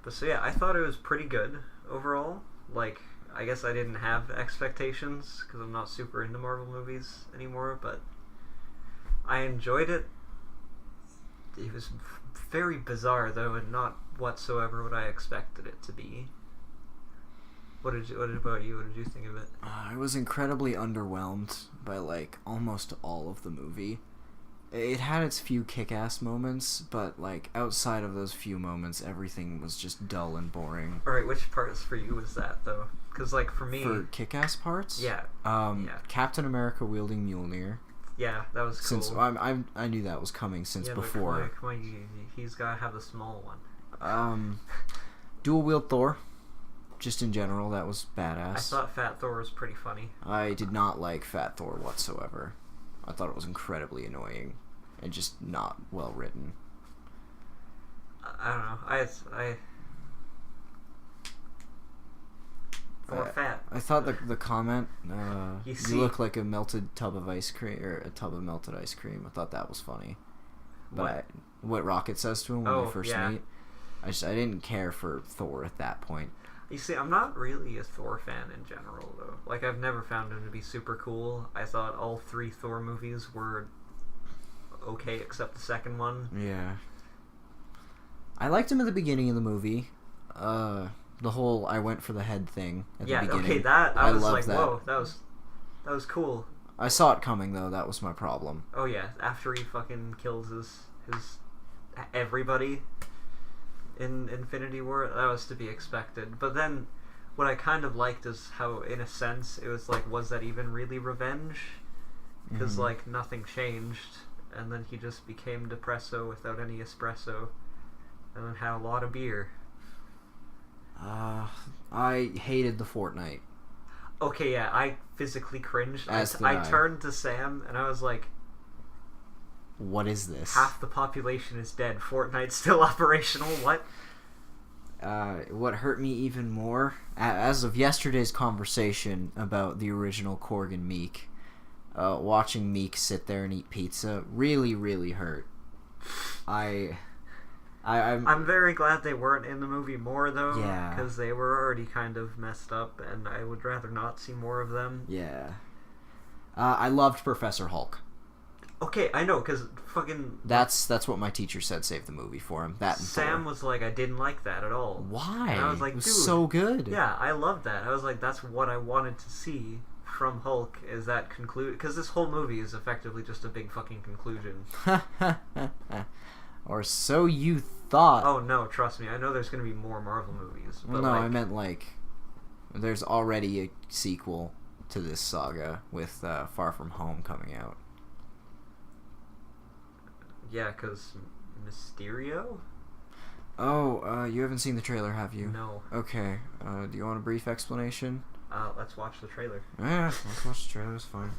But so yeah, I thought it was pretty good overall. Like, I guess I didn't have expectations because I'm not super into Marvel movies anymore, but I enjoyed it. It was very bizarre though, and not whatsoever what I expected it to be. What about you? What did you think of it? I was incredibly underwhelmed by like almost all of the movie. It had its few kick-ass moments, but like outside of those few moments, everything was just dull and boring. All right, which parts for you was that though? Because like for me, For kick-ass parts, yeah. Captain America wielding Mjolnir. Yeah, that was cool. Since I knew that was coming since before. But come on, he's gotta have the small one. Dual wield Thor. Just in general, that was badass. I thought Fat Thor was pretty funny. I did not like Fat Thor whatsoever. I thought it was incredibly annoying and just not well written. I don't know. Thor fat. I thought the comment, you look like a melted tub of ice cream, or a tub of melted ice cream. I thought that was funny. But what Rocket says to him when they first meet, I didn't care for Thor at that point. You see, I'm not really a Thor fan in general, though. Like, I've never found him to be super cool. I thought all 3 Thor movies were okay, except the second one. Yeah. I liked him at the beginning of the movie. The whole I went for the head thing at the beginning. Yeah, okay, that, I was like, that. whoa, that was cool. I saw it coming, though. That was my problem. Oh, yeah, after he fucking kills his everybody in Infinity War, that was to be expected. But then what I kind of liked is how, in a sense, it was like, was that even really revenge? Because like nothing changed, and then he just became depresso without any espresso, and then had a lot of beer. I hated the Fortnite. Okay, yeah, I physically cringed. I turned to Sam and I was like, what is this? Half the population is dead. Fortnite's still operational. What? What hurt me even more, as of yesterday's conversation about the original Korg and Meek, watching Meek sit there and eat pizza really, really hurt. I'm very glad they weren't in the movie more, though. Yeah. Because they were already kind of messed up, and I would rather not see more of them. Yeah. I loved Professor Hulk. Okay, I know, because fucking... That's what my teacher said saved the movie for him. That and Sam Thor. was like, I didn't like that at all. Why? And I was like, it was dude, so good. Yeah, I loved that. I was like, that's what I wanted to see from Hulk, is that conclude... Because this whole movie is effectively just a big fucking conclusion. Or so you thought. Oh, no, trust me. I know there's going to be more Marvel movies. Well, no, I meant like... There's already a sequel to this saga with Far From Home coming out. Yeah, because Mysterio? Oh, you haven't seen the trailer, have you? No. Okay. Do you want a brief explanation? Let's watch the trailer. Yeah, let's watch the trailer. It's fine.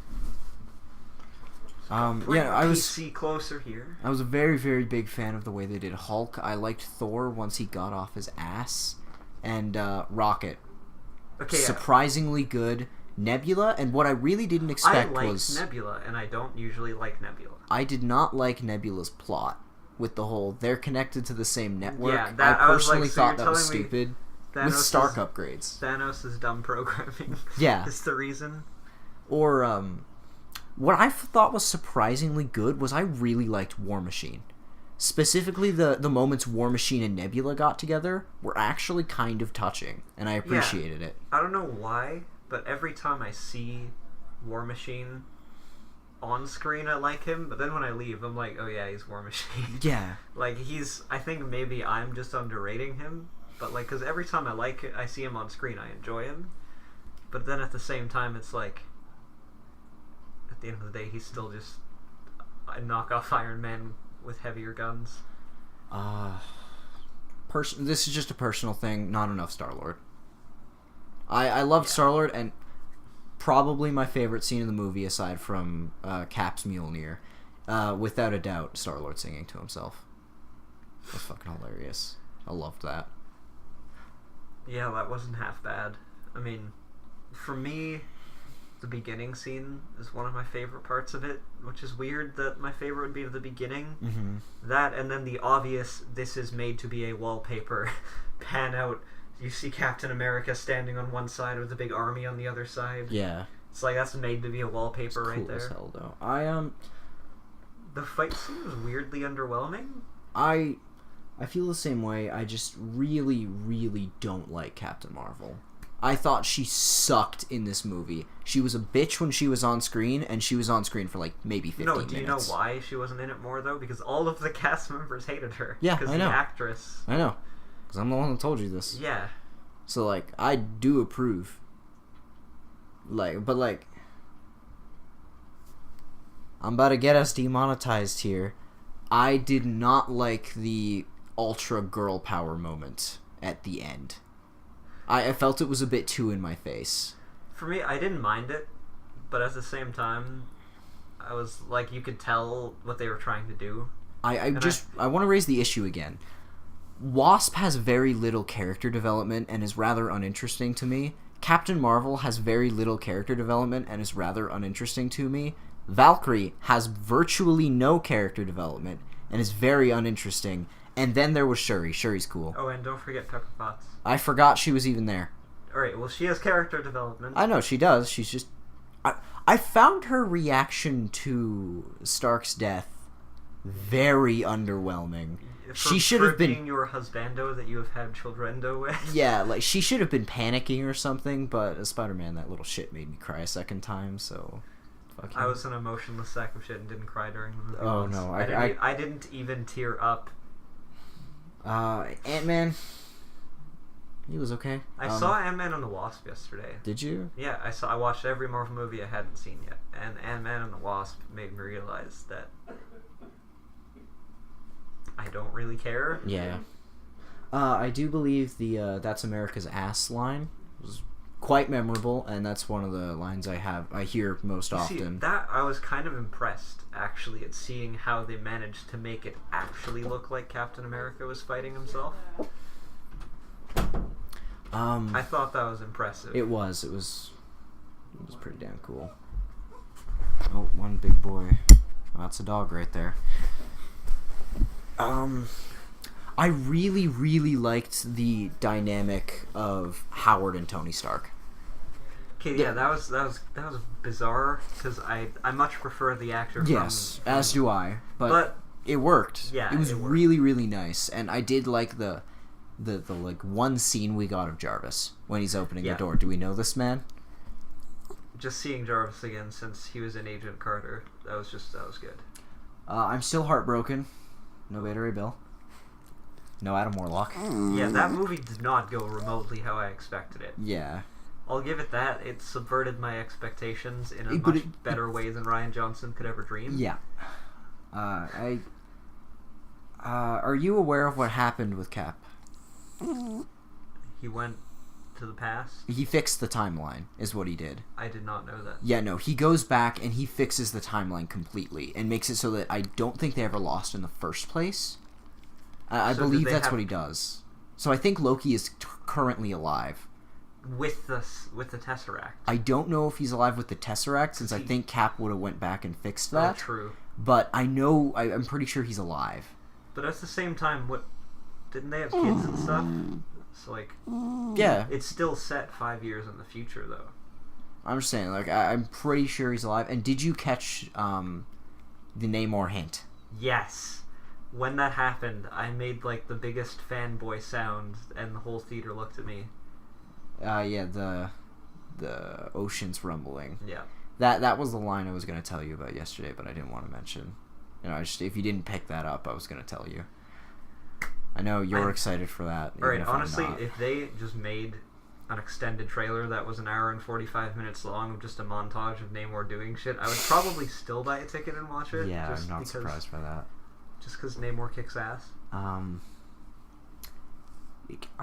Bring PC closer here. I was a very, very big fan of the way they did Hulk. I liked Thor once he got off his ass, and Rocket. Okay. Surprisingly good. Nebula, and what I really didn't expect was... I like Nebula, and I don't usually like Nebula. I did not like Nebula's plot with the whole they're connected to the same network. Yeah, I personally thought that was stupid. With Stark upgrades. Thanos' dumb programming. Yeah. is the reason. Or, what I thought was surprisingly good was I really liked War Machine. Specifically, the moments War Machine and Nebula got together were actually kind of touching, and I appreciated it. I don't know why, but every time I see War Machine on screen, I like him, but then when I leave, I'm like, oh yeah, he's War Machine. Yeah. Like, I think maybe I'm just underrating him, but like, because every time I see him on screen, I enjoy him, but then at the same time, it's like, at the end of the day, he's still just a knockoff Iron Man with heavier guns. This is just a personal thing, not enough Star-Lord. I loved Star-Lord, and probably my favorite scene in the movie, aside from Cap's Mjolnir, without a doubt, Star-Lord singing to himself. That's fucking hilarious. I loved that. Yeah, that wasn't half bad. I mean, for me, the beginning scene is one of my favorite parts of it, which is weird that my favorite would be the beginning. Mm-hmm. That, and then the obvious, this is made to be a wallpaper, pan out, you see Captain America standing on one side with a big army on the other side. Yeah. It's like, that's made to be a wallpaper right there. Cool as hell, though. The fight scene was weirdly underwhelming. I feel the same way. I just really, really don't like Captain Marvel. I thought she sucked in this movie. She was a bitch when she was on screen, and she was on screen for like maybe 15 minutes. No, do you know why she wasn't in it more, though? Because all of the cast members hated her. Yeah, because I know. the actress. I know. Because I'm the one that told you this. Yeah. So, like, I do approve. Like, but like, I'm about to get us demonetized here. I did not like the ultra girl power moment at the end. I felt it was a bit too in my face. For me, I didn't mind it, but at the same time, I was like, you could tell what they were trying to do. I want to raise the issue again. Wasp has very little character development and is rather uninteresting to me. Captain Marvel has very little character development and is rather uninteresting to me. Valkyrie has virtually no character development and is very uninteresting. And then there was Shuri. Shuri's cool. Oh, and don't forget Pepper Potts. I forgot she was even there. Alright, well, she has character development. I know, she does. She's just... I found her reaction to Stark's death very underwhelming. She should have been being your husbando that you have had childrendo with. Yeah, like she should have been panicking or something. But Spider-Man, that little shit made me cry a second time. So, fuck him. I was an emotionless sack of shit and didn't cry during the movie. Oh once. no, I didn't even tear up. Ant-Man, he was okay. I saw Ant-Man and the Wasp yesterday. Did you? Yeah, I watched every Marvel movie I hadn't seen yet, and Ant-Man and the Wasp made me realize that I don't really care. Yeah. I do believe the "That's America's Ass" line was quite memorable, and that's one of the lines I hear most often. See, that I was kind of impressed actually at seeing how they managed to make it actually look like Captain America was fighting himself. I thought that was impressive. It was pretty damn cool. Oh, one big boy. Oh, that's a dog right there. I really, really liked the dynamic of Howard and Tony Stark. Okay, yeah, that was bizarre because I much prefer the actor. Yes, as do I. But it worked. Yeah, it was it worked. really, really nice, and I did like the like one scene we got of Jarvis when he's opening the door. Do we know this man? Just seeing Jarvis again since he was in Agent Carter, that was good. I'm still heartbroken. No Beta Ray Bill. No Adam Warlock. Yeah, that movie did not go remotely how I expected it. Yeah. I'll give it that. It subverted my expectations in a much better way than Rian Johnson could ever dream. Yeah. Are you aware of what happened with Cap? He went to the past? He fixed the timeline, is what he did. I did not know that. Yeah, no, he goes back and he fixes the timeline completely and makes it so that I don't think they ever lost in the first place. I believe that's what he does. So I think Loki is currently alive. With the Tesseract. I don't know if he's alive with the Tesseract, since I think Cap would have went back and fixed that. Oh, true. But I'm pretty sure he's alive. But at the same time, didn't they have kids and stuff? So yeah, it's still set 5 years in the future, though. I'm just saying, I'm pretty sure he's alive. And did you catch the Namor hint? Yes. When that happened, I made the biggest fanboy sound, and the whole theater looked at me. Yeah, the ocean's rumbling. Yeah. That was the line I was going to tell you about yesterday, but I didn't want to mention. If you didn't pick that up, I was going to tell you. I know you're excited for that. Alright, honestly, if they just made an extended trailer that was an hour and 45 minutes long of just a montage of Namor doing shit, I would probably still buy a ticket and watch it. Yeah, I'm not surprised by that. Just because Namor kicks ass. I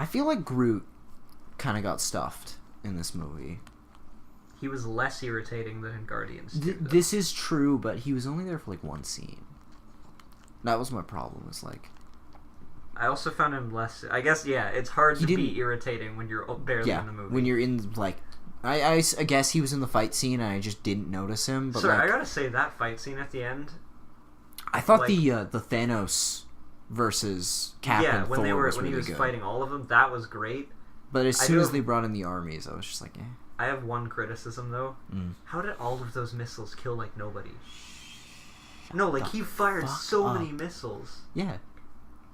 feel like Groot kind of got stuffed in this movie. He was less irritating than in Guardians 2, this is true, but he was only there for one scene. That was my problem. I also found him less... I guess, yeah, it's hard to be irritating when you're barely in the movie. When you're in, I guess he was in the fight scene and I just didn't notice him. But Sir, I gotta say, that fight scene at the end... I thought the Thanos versus Cap and Thor was when really he was good. fighting all of them, that was great. But as soon as they brought in the armies, I was just like, eh. I have one criticism, though. How did all of those missiles kill, like, nobody? No, like, he fired so many missiles. Yeah.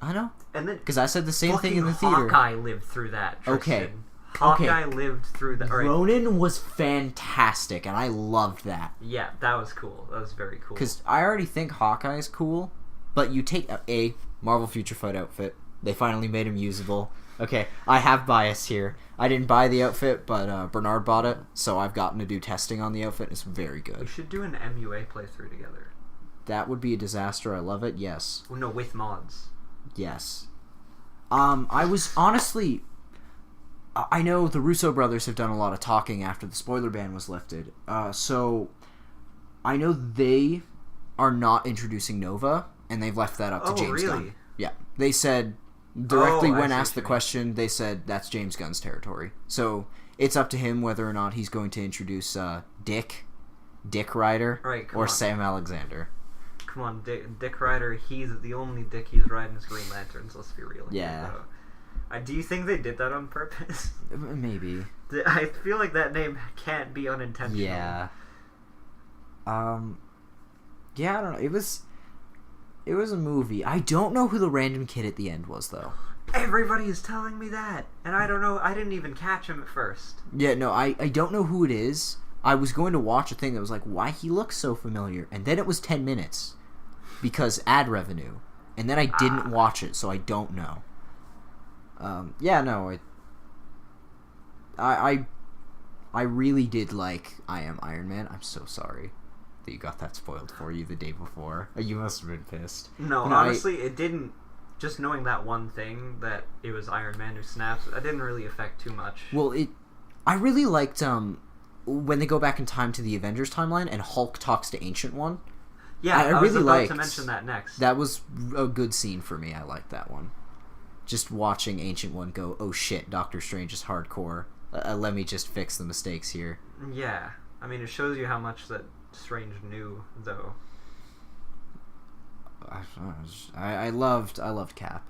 I know. And then... Because I said the same thing in the theater. Hawkeye lived through that, Tristan. Okay. Hawkeye lived through that. Right. Ronan was fantastic, and I loved that. Yeah, that was cool. That was very cool. Because I already think Hawkeye is cool, but you take a Marvel Future Fight outfit. They finally made him usable. Okay, I have bias here. I didn't buy the outfit, but Bernard bought it, so I've gotten to do testing on the outfit. It's very good. We should do an MUA playthrough together. That would be a disaster. I love it. Yes. Well, no, with mods. Yes. I was honestly... I know the Russo brothers have done a lot of talking after the spoiler ban was lifted. So I know they are not introducing Nova, and they've left that up to James Gunn. Yeah. They said, directly when asked the question, they said that's James Gunn's territory. So it's up to him whether or not he's going to introduce Dick Rider, or Sam Alexander. Come on, Dick Rider, he's the only Dick he's riding is Green Lanterns, let's be real. Yeah. Do you think they did that on purpose? Maybe. I feel like that name can't be unintentional. Yeah. Yeah, I don't know. It was a movie. I don't know who the random kid at the end was, though. Everybody is telling me that, and I don't know. I didn't even catch him at first. Yeah, no, I don't know who it is. I was going to watch a thing that was like, why he looks so familiar, and then it was 10 minutes because ad revenue, and then I didn't watch it, so I don't know. Yeah, no, I really did like I Am Iron Man. I'm so sorry that you got that spoiled for you the day before. You must have been pissed. No, honestly, it didn't. Just knowing that one thing, that it was Iron Man who snaps, that didn't really affect too much. Well, I really liked when they go back in time to the Avengers timeline and Hulk talks to Ancient One. Yeah, I was about to mention that next. That was a good scene for me. I liked that one. Just watching Ancient One go, oh shit, Doctor Strange is hardcore. Let me just fix the mistakes here. Yeah. I mean, it shows you how much that Strange knew, though. I loved Cap.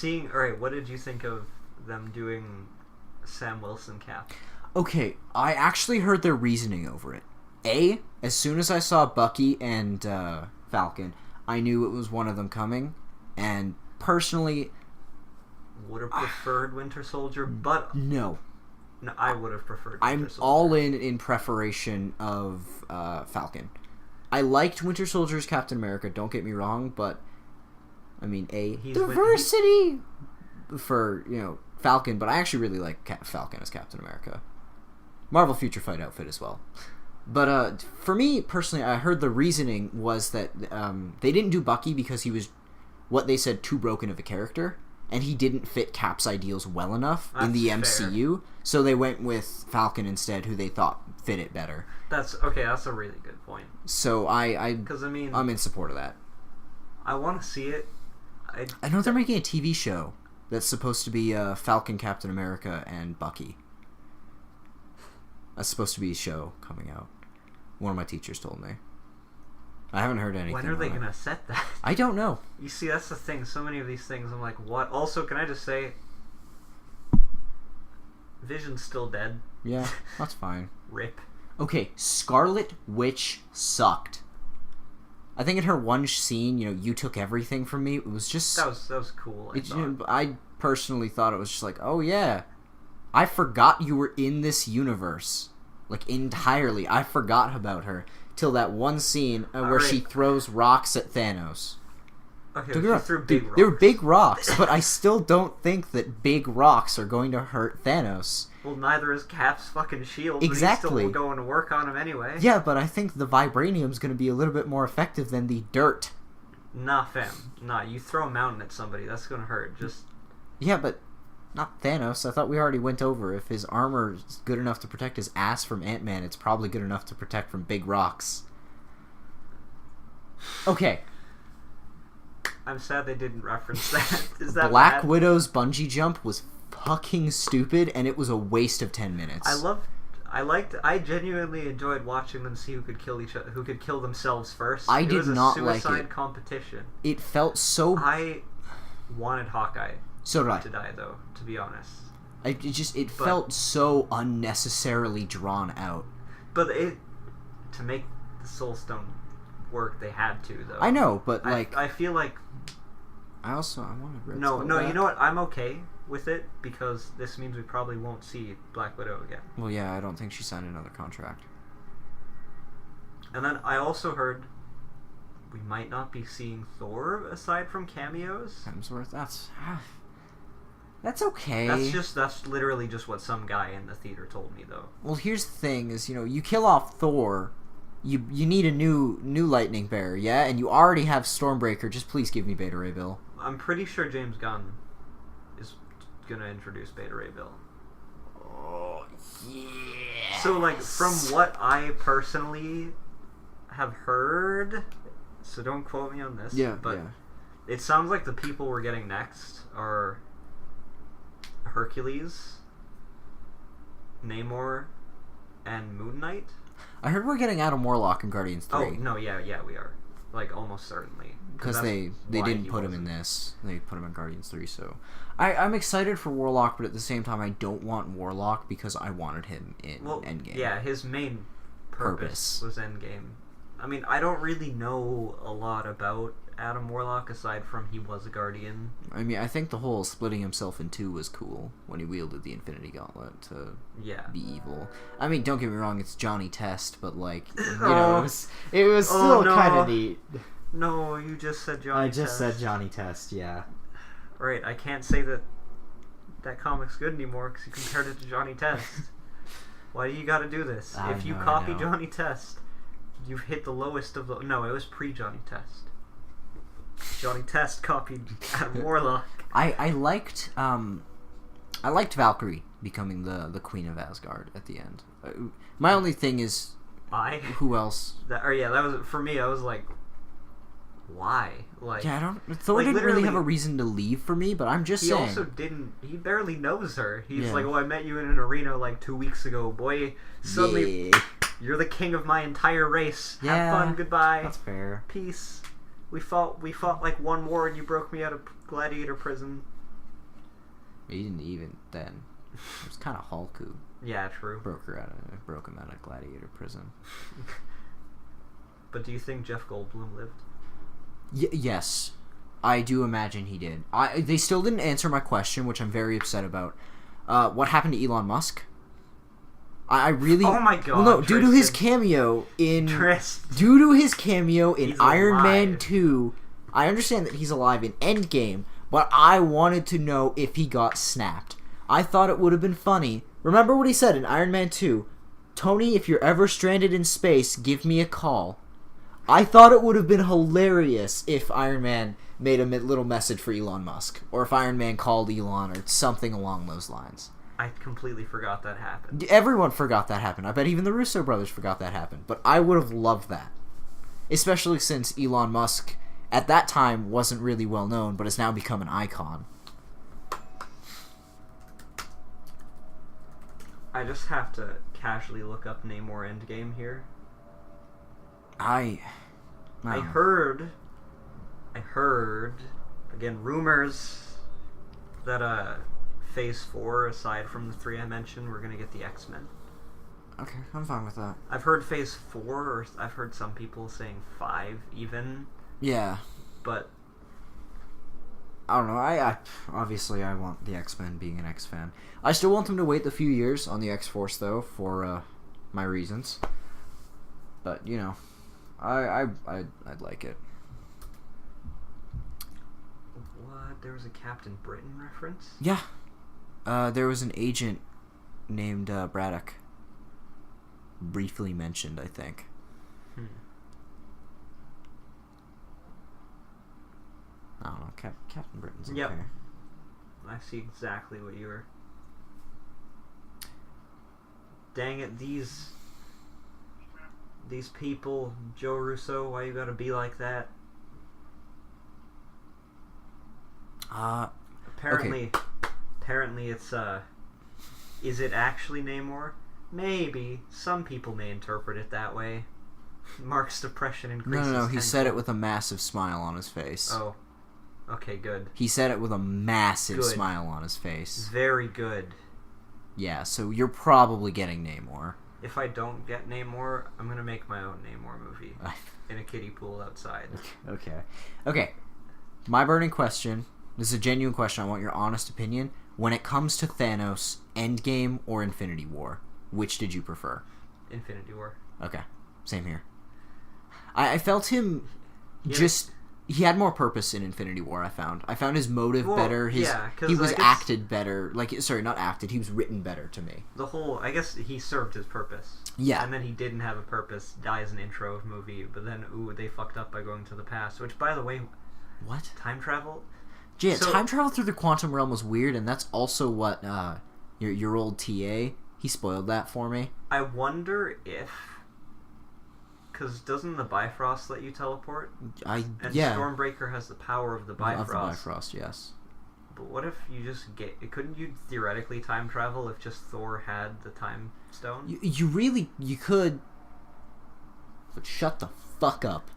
Alright, what did you think of them doing Sam Wilson Cap? Okay, I actually heard their reasoning over it. As soon as I saw Bucky and Falcon, I knew it was one of them coming, and personally... would have preferred Winter Soldier, but... No, I would have preferred Winter Soldier. I'm all in preparation of Falcon. I liked Winter Soldier as Captain America, don't get me wrong, but... I mean, diversity for, Falcon, but I actually really like Falcon as Captain America. Marvel Future Fight outfit as well. But for me, personally, I heard the reasoning was that they didn't do Bucky because he was, what they said, too broken of a character, and he didn't fit Cap's ideals well enough in the MCU, so they went with Falcon instead, who they thought fit it better. That's a really good point. So I'm in support of that. I want to see it. I know they're making a TV show that's supposed to be Falcon, Captain America, and Bucky. That's supposed to be a show coming out. One of my teachers told me. I haven't heard anything. When are they going to set that? I don't know. You see, that's the thing. So many of these things, I'm like, what? Also, can I just say, Vision's still dead. Yeah, that's fine. Rip. Okay, Scarlet Witch sucked. I think in her one scene, you took everything from me. It was just... That was cool, I personally thought it was just like, oh yeah, I forgot you were in this universe. Like, entirely. I forgot about her. Till that one scene where she throws rocks at Thanos. Okay, she threw big rocks. They were big rocks, but I still don't think that big rocks are going to hurt Thanos. Well, neither is Cap's fucking shield. Exactly. But he's still going to work on him anyway. Yeah, but I think the vibranium's going to be a little bit more effective than the dirt. Nah, fam. Nah, you throw a mountain at somebody, that's going to hurt. Just... Yeah, but not Thanos. I thought we already went over. If his armor is good enough to protect his ass from Ant-Man, it's probably good enough to protect from big rocks. Okay. I'm sad they didn't reference that. Is that Black bad? Widow's bungee jump was fucking stupid, and it was a waste of 10 minutes. I loved I genuinely enjoyed watching them see who could kill each other, who could kill themselves first. I It did was a not like suicide it. competition. It felt so... I wanted Hawkeye So did I. to die, though, to be honest. It felt so unnecessarily drawn out. But to make the Soul Stone work, they had to, though. I know, but like... I feel like... I wanted Red No, Skull no, back. you know what? I'm okay with it, because this means we probably won't see Black Widow again. Well, yeah, I don't think she signed another contract. And then I also heard we might not be seeing Thor aside from cameos. Hemsworth, that's okay. That's literally just what some guy in the theater told me, though. Well, here's the thing: is you kill off Thor, you need a new lightning bearer, yeah, and you already have Stormbreaker. Just please give me Beta Ray Bill. I'm pretty sure James Gunn is gonna introduce Beta Ray Bill. Oh yeah. So, like, from what I personally have heard, so don't quote me on this. Yeah, but yeah. it sounds like the people we're getting next are Hercules, Namor, and Moon Knight. I heard we're getting Adam Warlock in Guardians 3. Oh no, yeah, we are. Like, almost certainly. Because they didn't put him in this. They put him in Guardians 3, so... I'm excited for Warlock, but at the same time, I don't want Warlock because I wanted him in Endgame. Yeah, his main purpose was Endgame. I mean, I don't really know a lot about Adam Warlock aside from he was a Guardian. I mean, I think the whole splitting himself in two was cool when he wielded the Infinity Gauntlet to be evil. I mean, don't get me wrong, it's Johnny Test, but like, you know, it was still kind of neat. No, you just said Johnny Test. I just said Johnny Test, yeah. Right, I can't say that comic's good anymore because you compared it to Johnny Test. Why do you gotta do this? If you copy Johnny Test, you've hit the lowest of the... No, it was pre-Johnny Test. Johnny Test copied Adam Warlock. I liked Valkyrie becoming the Queen of Asgard at the end. My only thing is... Who else? That was... For me, I was like... Why? Like, yeah, Thor didn't really have a reason to leave for me, but I'm just saying. He also didn't. He barely knows her. He's like, "Oh, I met you in an arena like 2 weeks ago, boy. Suddenly, you're the king of my entire race. Have fun. Goodbye. That's fair. Peace. We fought like one war, and you broke me out of gladiator prison." He didn't even then. It was kind of Hulk who. Yeah, true. Broke him out of gladiator prison. But do you think Jeff Goldblum lived? Yes, I do imagine he did. They still didn't answer my question, which I'm very upset about. What happened to Elon Musk? I really... Oh my god, well, no, Tristan. due to his cameo in... He's Iron alive. Man 2, I understand that he's alive in Endgame, but I wanted to know if he got snapped. I thought it would have been funny. Remember what he said in Iron Man 2? Tony, if you're ever stranded in space, give me a call. I thought it would have been hilarious if Iron Man made a little message for Elon Musk, or if Iron Man called Elon, or something along those lines. I completely forgot that happened. Everyone forgot that happened. I bet even the Russo brothers forgot that happened. But I would have loved that. Especially since Elon Musk, at that time, wasn't really well known, but has now become an icon. I just have to casually look up Namor Endgame here. I heard, again, rumors that Phase 4, aside from the 3 I mentioned, we're going to get the X-Men. Okay, I'm fine with that. I've heard Phase 4, or I've heard some people saying 5 even. Yeah. But I don't know, I obviously I want the X-Men being an X-fan. I still want them to wait the few years on the X-Force, though, for my reasons. But, you know... I'd like it. What? There was a Captain Britain reference? Yeah. There was an agent named Braddock. Briefly mentioned, I think. I don't know. Captain Britain's okay. Yep. I see exactly what you were... Dang it, these people, Joe Russo, why you gotta be like that? Apparently it's, is it actually Namor? Maybe. Some people may interpret it that way. Mark's depression increases. No. He said it with a massive smile on his face. Oh. Okay, good. He said it with a massive smile on his face. Very good. Yeah, so you're probably getting Namor. If I don't get Namor, I'm gonna make my own Namor movie. In a kiddie pool outside. Okay. My burning question. This is a genuine question. I want your honest opinion. When it comes to Thanos, Endgame or Infinity War, which did you prefer? Infinity War. Okay. Same here. I felt him he had more purpose in Infinity War, I found his motive better. He was acted better. Not acted. He was written better to me. I guess he served his purpose. Yeah. And then he didn't have a purpose, dies in intro of movie, but then, they fucked up by going to the past, which, by the way... What? Time travel? Yeah, time travel through the quantum realm was weird, and that's also what, your old TA, he spoiled that for me. I wonder if... Because doesn't the Bifrost let you teleport? Stormbreaker has the power of the Bifrost. Of the Bifrost, yes. But what if you just couldn't you theoretically time travel if just Thor had the time stone? You could... But shut the fuck up.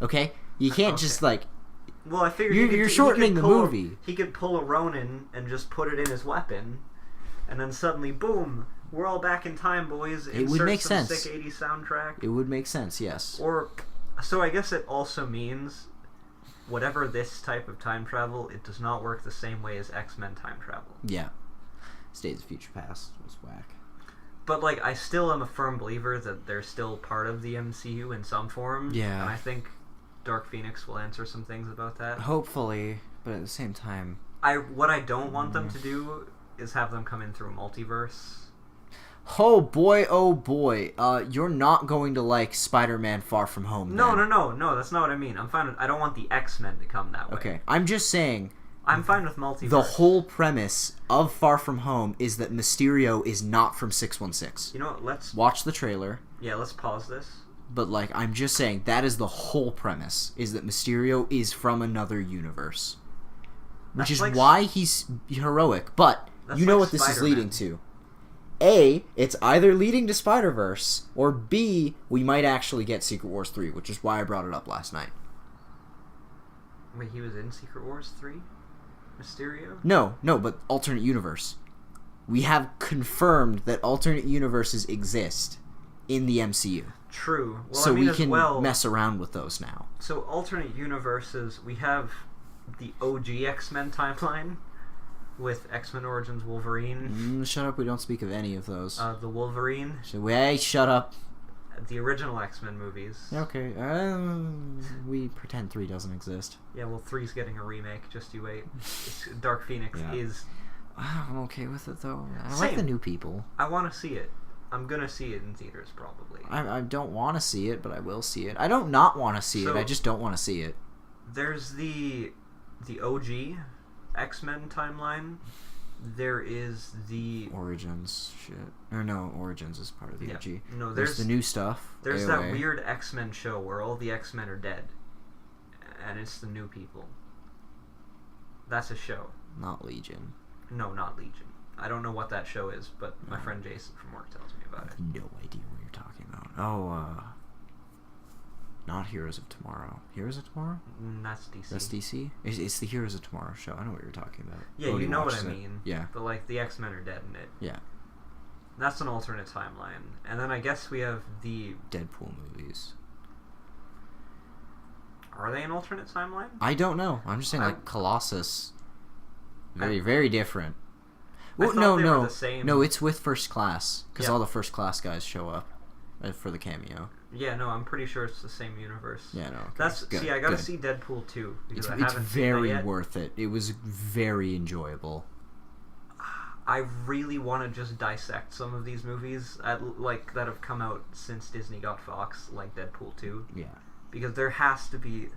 Okay? You can't just, Well, I figured you're shortening the movie. He could pull a Ronin and just put it in his weapon, and then suddenly, boom... We're all back in time, boys. It would make sense. Sick 80s soundtrack. It would make sense, yes. So I guess it also means, whatever this type of time travel, it does not work the same way as X-Men time travel. Yeah. Days of Future Past was whack. But, I still am a firm believer that they're still part of the MCU in some form. Yeah. And I think Dark Phoenix will answer some things about that. Hopefully, but at the same time... What I don't want them to do is have them come in through a multiverse. Oh boy, you're not going to like Spider-Man Far From Home, No, that's not what I mean. I'm fine with... I don't want the X-Men to come that way. Okay, I'm just saying... I'm fine with multiverse. The whole premise of Far From Home is that Mysterio is not from 616. You know what, let's... Watch the trailer. Yeah, let's pause this. But, I'm just saying, that is the whole premise, is that Mysterio is from another universe. Which is why he's heroic, but you know what this is leading to. A, it's either leading to Spider-Verse, or B, we might actually get Secret Wars 3, which is why I brought it up last night. Wait, he was in Secret Wars 3? Mysterio? No, but alternate universe. We have confirmed that alternate universes exist in the MCU. True. Well, so we can mess around with those now. So alternate universes, we have the OG X-Men timeline, with X-Men Origins Wolverine. Shut up, we don't speak of any of those. The Wolverine. Shut up. The original X-Men movies. Okay, we pretend 3 doesn't exist. Yeah, well, 3's getting a remake, just you wait. Dark Phoenix is... I'm okay with it, though. I like the new people. I want to see it. I'm gonna see it in theaters, probably. I don't want to see it, but I will see it. I don't not want to see it, I just don't want to see it. There's the OG... X-Men timeline. There is the Origins shit. Or no, Origins is part of the OG. No, there's the new stuff. There's that weird X-Men show where all the X-Men are dead, and it's the new people. That's a show. Not Legion. No, not Legion. I don't know what that show is, but my friend Jason from work tells me about it. No idea what you're talking about. Not Heroes of Tomorrow. Heroes of Tomorrow? That's DC. That's DC? It's the Heroes of Tomorrow show. I know what you're talking about. Yeah, you know what I mean. Yeah. But, the X-Men are dead in it. Yeah. That's an alternate timeline. And then I guess we have the... Deadpool movies. Are they an alternate timeline? I don't know. I'm just saying, Colossus. Very different. Well, no. The same. No, it's with First Class. Because all the First Class guys show up for the cameo. Yeah, no, I'm pretty sure it's the same universe. Yeah, no. Okay. That's good. See, I gotta see Deadpool 2 because I haven't very seen it yet. Worth it. It was very enjoyable. I really want to just dissect some of these movies that have come out since Disney got Fox, like Deadpool 2. Yeah. Because there has to be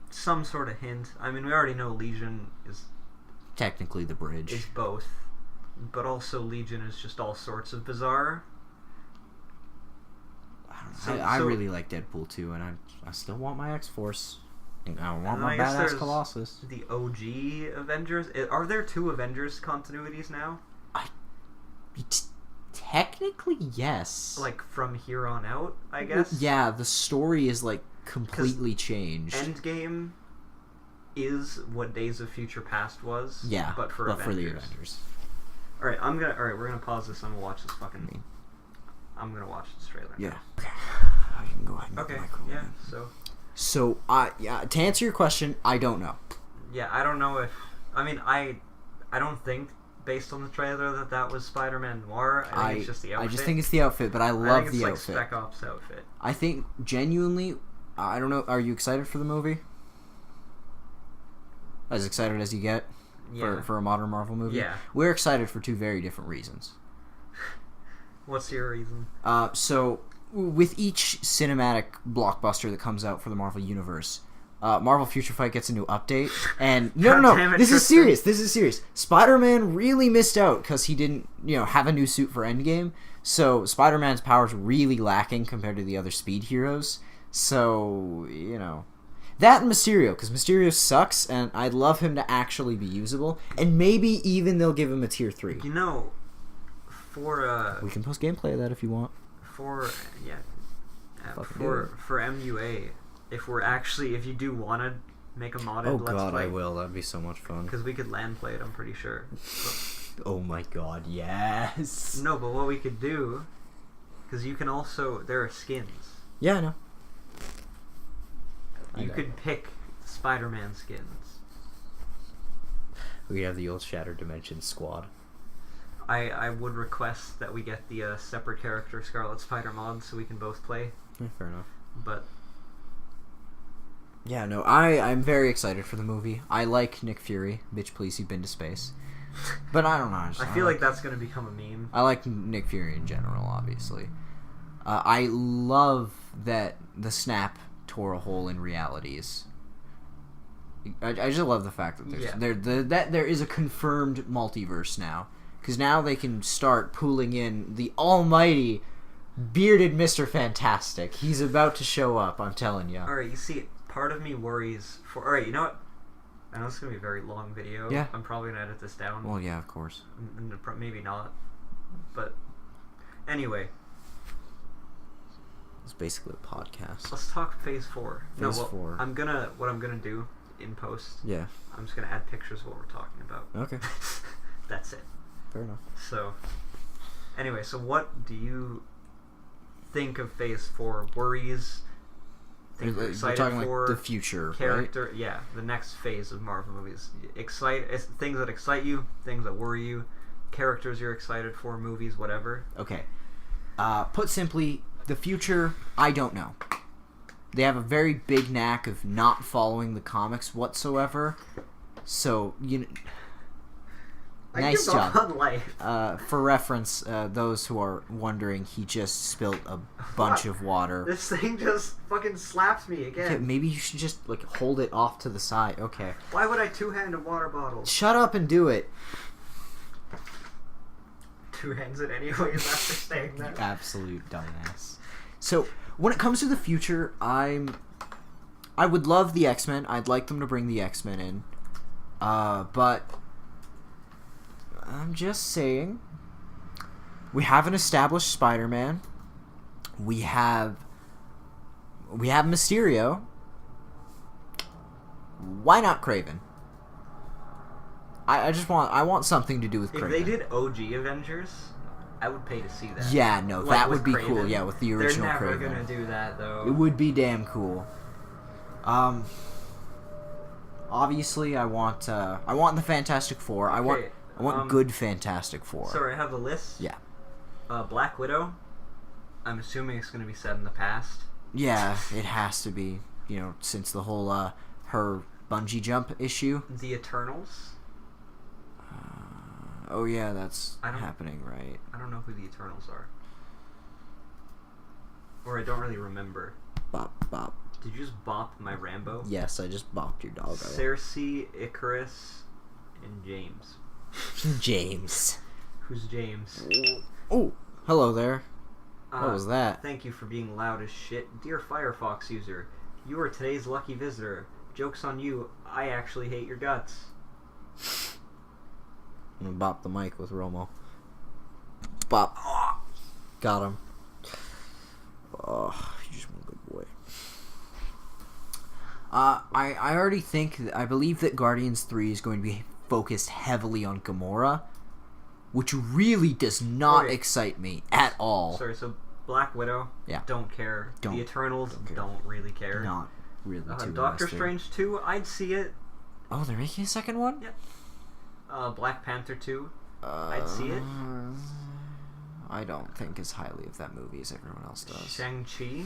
some sort of hint. I mean, we already know Legion is technically the bridge. Is both, but also Legion is just all sorts of bizarre. I really like Deadpool 2, and I still want my X-Force. And I want my badass Colossus. The OG Avengers. Are there 2 Avengers continuities now? Technically, yes. Like, from here on out, I guess? Yeah, the story is, like, completely changed. Endgame is what Days of Future Past was. Yeah, but for the Avengers. Avengers. Alright, we're gonna pause this and we'll watch this fucking... I'm gonna watch this trailer. Yeah. I can go ahead and Okay, microphone. yeah, so... to answer your question, I don't know. Yeah, I don't know if... I mean, I don't think, based on the trailer, that was Spider-Man Noir. I think it's just the outfit. I just think it's the outfit, but I love the outfit. It's like Spec Ops outfit. I think, genuinely, I don't know, are you excited for the movie? As excited as you get for a modern Marvel movie? Yeah. We're excited for two very different reasons. What's your reason? So, with each cinematic blockbuster that comes out for the Marvel Universe, Marvel Future Fight gets a new update, and no, this is serious. Spider-Man really missed out because he didn't, have a new suit for Endgame. So Spider-Man's powers really lacking compared to the other Speed heroes. So that and Mysterio, because Mysterio sucks, and I'd love him to actually be usable, and maybe even they'll give him a tier 3. For we can post gameplay of that if you want. For MUA. If you do want to make a modded Let's Play. I will. That'd be so much fun. Because we could LAN play it, I'm pretty sure. Oh my god, yes. No, but what we could do, because you can also, there are skins. Yeah, I know. You could pick Spider-Man skins. We have the old Shattered Dimension squad. I would request that we get the separate character Scarlet Spider mod so we can both play. Yeah, fair enough. But... yeah, no, I'm very excited for the movie. I like Nick Fury. Bitch, please, you've been to space. But I don't know. I feel like that's going to become a meme. I like Nick Fury in general, obviously. I love that the snap tore a hole in realities. I just love the fact that there is a confirmed multiverse now. Because now they can start pooling in the almighty bearded Mr. Fantastic. He's about to show up, I'm telling you. Alright, you see, part of me worries for... Alright, you know what? I know this is going to be a very long video. Yeah. I'm probably going to edit this down. Well, yeah, of course. Maybe not. But, anyway. It's basically a podcast. Let's talk Phase 4. Phase 4. What I'm going to do in post... yeah. I'm just going to add pictures of what we're talking about. Okay. That's it. Fair enough. So, anyway, so what do you think of Phase 4? Worries? Things you're excited talking for? Like the future, character, right? Yeah, the next phase of Marvel movies. Things that excite you, things that worry you, characters you're excited for, movies, whatever. Okay. Put simply, the future, I don't know. They have a very big knack of not following the comics whatsoever. So, nice job. On life. For reference, those who are wondering, he just spilled a bunch of water. This thing just fucking slaps me again. Okay, maybe you should just hold it off to the side. Okay. Why would I two-hand a water bottle? Shut up and do it. Two hands it anyways after saying that. You absolute dumbass. So, when it comes to the future, I would love the X-Men. I'd like them to bring the X-Men in. But I'm just saying, we have an established Spider-Man. We have Mysterio. Why not Kraven? I want something to do with Kraven. If they did OG Avengers, I would pay to see that. Yeah, no, that would be Kraven. cool. Yeah, with the original Kraven. They're never gonna do that though. It would be damn cool. Obviously, I want the Fantastic Four. I want good Fantastic Four. Sorry, I have the list. Yeah. Black Widow. I'm assuming it's going to be set in the past. Yeah, it has to be. Since the whole her bungee jump issue. The Eternals. Oh yeah, that's happening, right? I don't know who the Eternals are. Or I don't really remember. Bop, bop. Did you just bop my Rambo? Yes, I just bopped your dog. Cersei, Icarus, and James. James. Who's James? Oh, hello there. What was that? Thank you for being loud as shit. Dear Firefox user, you are today's lucky visitor. Joke's on you, I actually hate your guts. I'm gonna bop the mic with Romo. Bop. Got him. Oh, you're just one good boy. I already I believe that Guardians 3 is going to be focused heavily on Gamora, which really does not excite me at all. Sorry, so Black Widow, don't care. The Eternals, don't really care. Not really too Doctor Strange 2, I'd see it. Oh, they're making a second one? Yeah. Black Panther 2, I'd see it. I don't think as highly of that movie as everyone else does. Shang-Chi?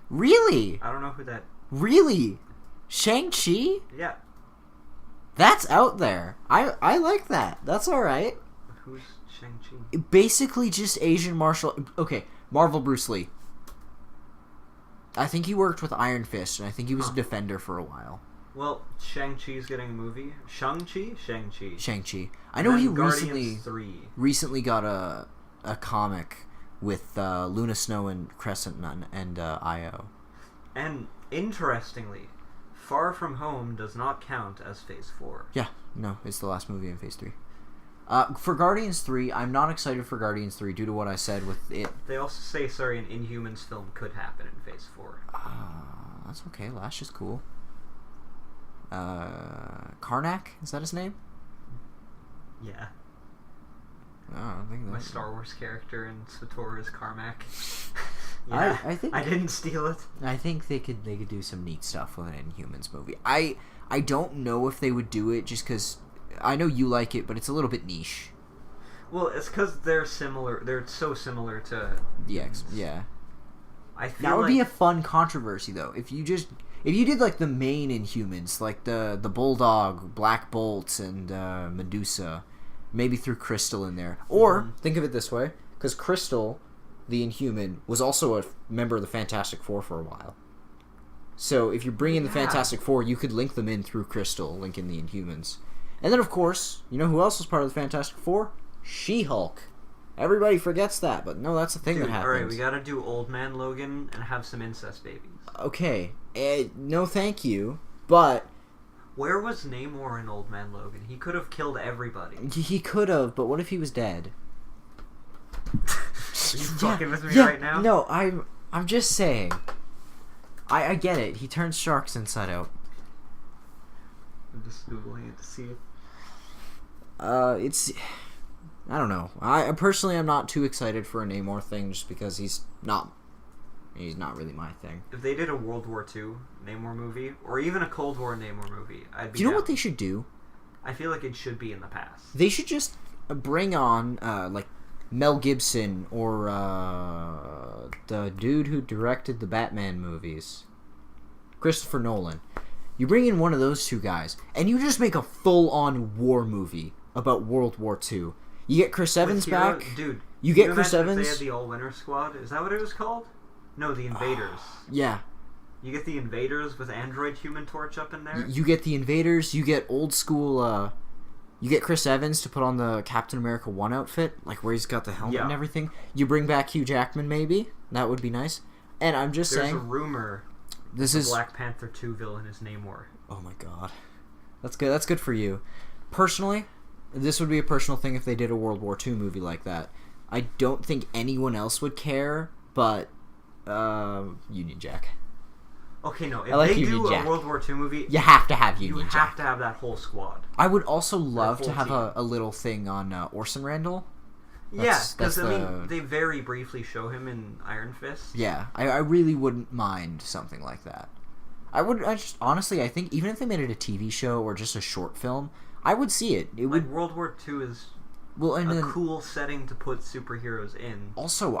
Really? I don't know who that... Really? Shang-Chi? Yeah. That's out there. I like that. That's alright. Who's Shang-Chi? Basically just Asian martial... Okay, Marvel Bruce Lee. I think he worked with Iron Fist, and I think he was a defender for a while. Well, Shang-Chi's getting a movie. Shang-Chi? Shang-Chi. Shang-Chi. I know he Guardians recently got a comic with Luna Snow and Crescent and Io. And interestingly, Far From Home does not count as Phase 4. Yeah, no, it's the last movie in Phase 3. For Guardians 3, I'm not excited for Guardians 3 due to what I said with it. They also say, an Inhumans film could happen in Phase 4. That's okay, Lash is cool. Karnak? Is that his name? Yeah. Oh, I think my Star Wars character in SWTOR is Carmack. I think I didn't steal it. I think they could do some neat stuff with an Inhumans movie. I don't know if they would do it just because I know you like it, but it's a little bit niche. Well, it's because they're similar. They're so similar to yeah. I feel that would be a fun controversy though. If you did like the main Inhumans, like the Bulldog, Black Bolt, and Medusa. Maybe threw Crystal in there. Or, think of it this way, because Crystal, the Inhuman, was also a member of the Fantastic Four for a while. So, if you bring in the Fantastic Four, you could link them in through Crystal, link in the Inhumans. And then, of course, you know who else was part of the Fantastic Four? She-Hulk. Everybody forgets that, but no, that's a thing that happens. Alright, we gotta do Old Man Logan and have some incest babies. Okay. No thank you, but... Where was Namor in Old Man Logan? He could have killed everybody. He could have, but what if he was dead? Are you fucking with me right now? No, I'm just saying. I get it. He turns sharks inside out. I'm just Googling it to see it. It's... I don't know. I personally am not too excited for a Namor thing just because he's not really my thing. If they did a World War II Namor movie, or even a Cold War Namor movie, I'd be Do you know down. what they should do? I feel like it should be in the past. They should just bring on, like, Mel Gibson or the dude who directed the Batman movies. Christopher Nolan. You bring in one of those two guys, and you just make a full-on war movie about World War II. You get Chris Evans back. Dude, you get Chris Evans. If they had the All-Winter Squad. Is that what it was called? No, the Invaders. Yeah. You get the Invaders with Android Human Torch up in there. You get the Invaders. You get old school. You get Chris Evans to put on the Captain America 1 outfit, like where he's got the helmet and everything. You bring back Hugh Jackman, maybe. That would be nice. And I'm just saying. There's a rumor. Black Panther 2 villain is Namor. Oh my god, that's good. That's good for you. Personally, this would be a personal thing if they did a World War II movie like that. I don't think anyone else would care, but Union Jack. Okay, no. If I like they Union do Jack. a World War II movie, you have to have Union Jack. You have to have that whole squad. I would also love to have team. a little thing on Orson Randall. Yeah, because I mean, they very briefly show him in Iron Fist. Yeah, I really wouldn't mind something like that. Honestly, I think even if they made it a TV show or just a short film, I would see it. It would. World War II is a cool setting to put superheroes in. Also,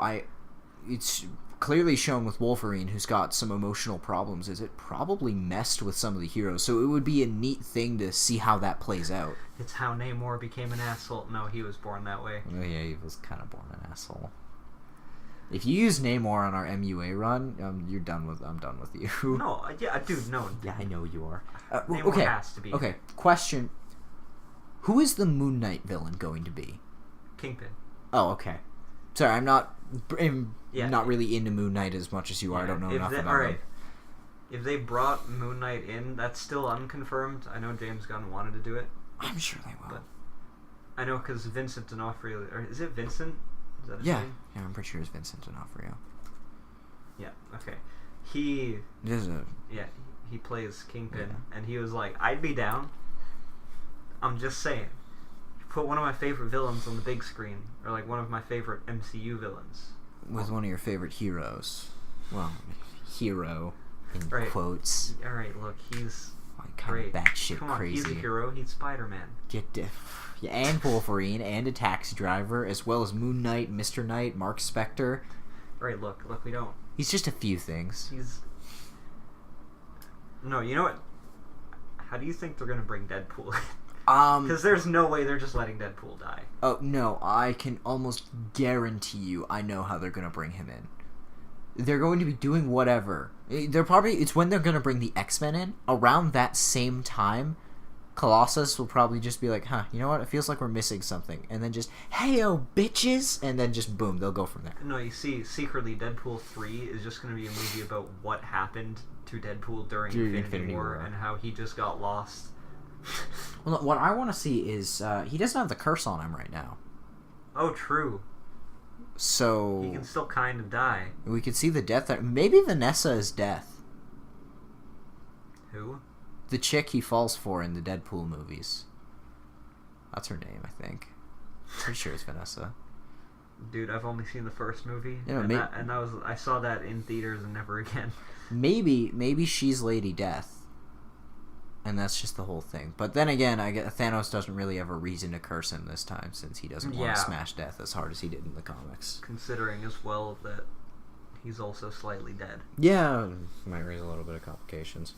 it's clearly shown with Wolverine, who's got some emotional problems, is it probably messed with some of the heroes. So it would be a neat thing to see how that plays out. It's how Namor became an asshole. No, he was born that way. Oh yeah, he was kind of born an asshole. If you use Namor on our MUA run, I'm done with you. No, yeah, dude, no. Yeah, I know you are. Namor has to be. Okay, question. Who is the Moon Knight villain going to be? Kingpin. Oh, okay. Sorry, I'm not really into Moon Knight as much as you are. I don't know enough about him. If they brought Moon Knight in, that's still unconfirmed. I know James Gunn wanted to do it. I'm sure they will. But I know because Vincent D'Onofrio, or is it Vincent Is that his Yeah, name? yeah, I'm pretty sure it's Vincent D'Onofrio. Yeah. Okay. He plays Kingpin, and he was like, "I'd be down." I'm just saying. Put one of my favorite villains on the big screen, or like one of my favorite MCU villains. With one of your favorite heroes. Well, hero in Right. quotes. All right, look, he's Like kind great. of batshit Come on, crazy. he's a hero. He's Spider-Man. Yeah, and Wolverine, and a taxi driver, as well as Moon Knight, Mr. Knight, Mark Spector. Right, look, we don't. He's just a few things. No, you know what? How do you think they're gonna bring Deadpool in? Because there's no way they're just letting Deadpool die. Oh, no, I can almost guarantee you I know how they're going to bring him in. They're going to be doing whatever. It's when they're going to bring the X-Men in. Around that same time, Colossus will probably just be like, you know what? It feels like we're missing something. And then just, hey-o, bitches! And then just, boom, they'll go from there. No, you see, secretly, Deadpool 3 is just going to be a movie about what happened to Deadpool during Infinity War and how he just got lost. Well, what I want to see is, he doesn't have the curse on him right now. Oh, true. So... he can still kind of die. We could see the death there. Maybe Vanessa is Death. Who? The chick he falls for in the Deadpool movies. That's her name, I think. Pretty sure it's Vanessa. Dude, I've only seen the first movie, Yeah, and that was I saw that in theaters and never again. Maybe she's Lady Death. And that's just the whole thing. But then again, I get Thanos doesn't really have a reason to curse him this time, since he doesn't want to smash Death as hard as he did in the comics. Considering as well that he's also slightly dead. Yeah, might raise a little bit of complications.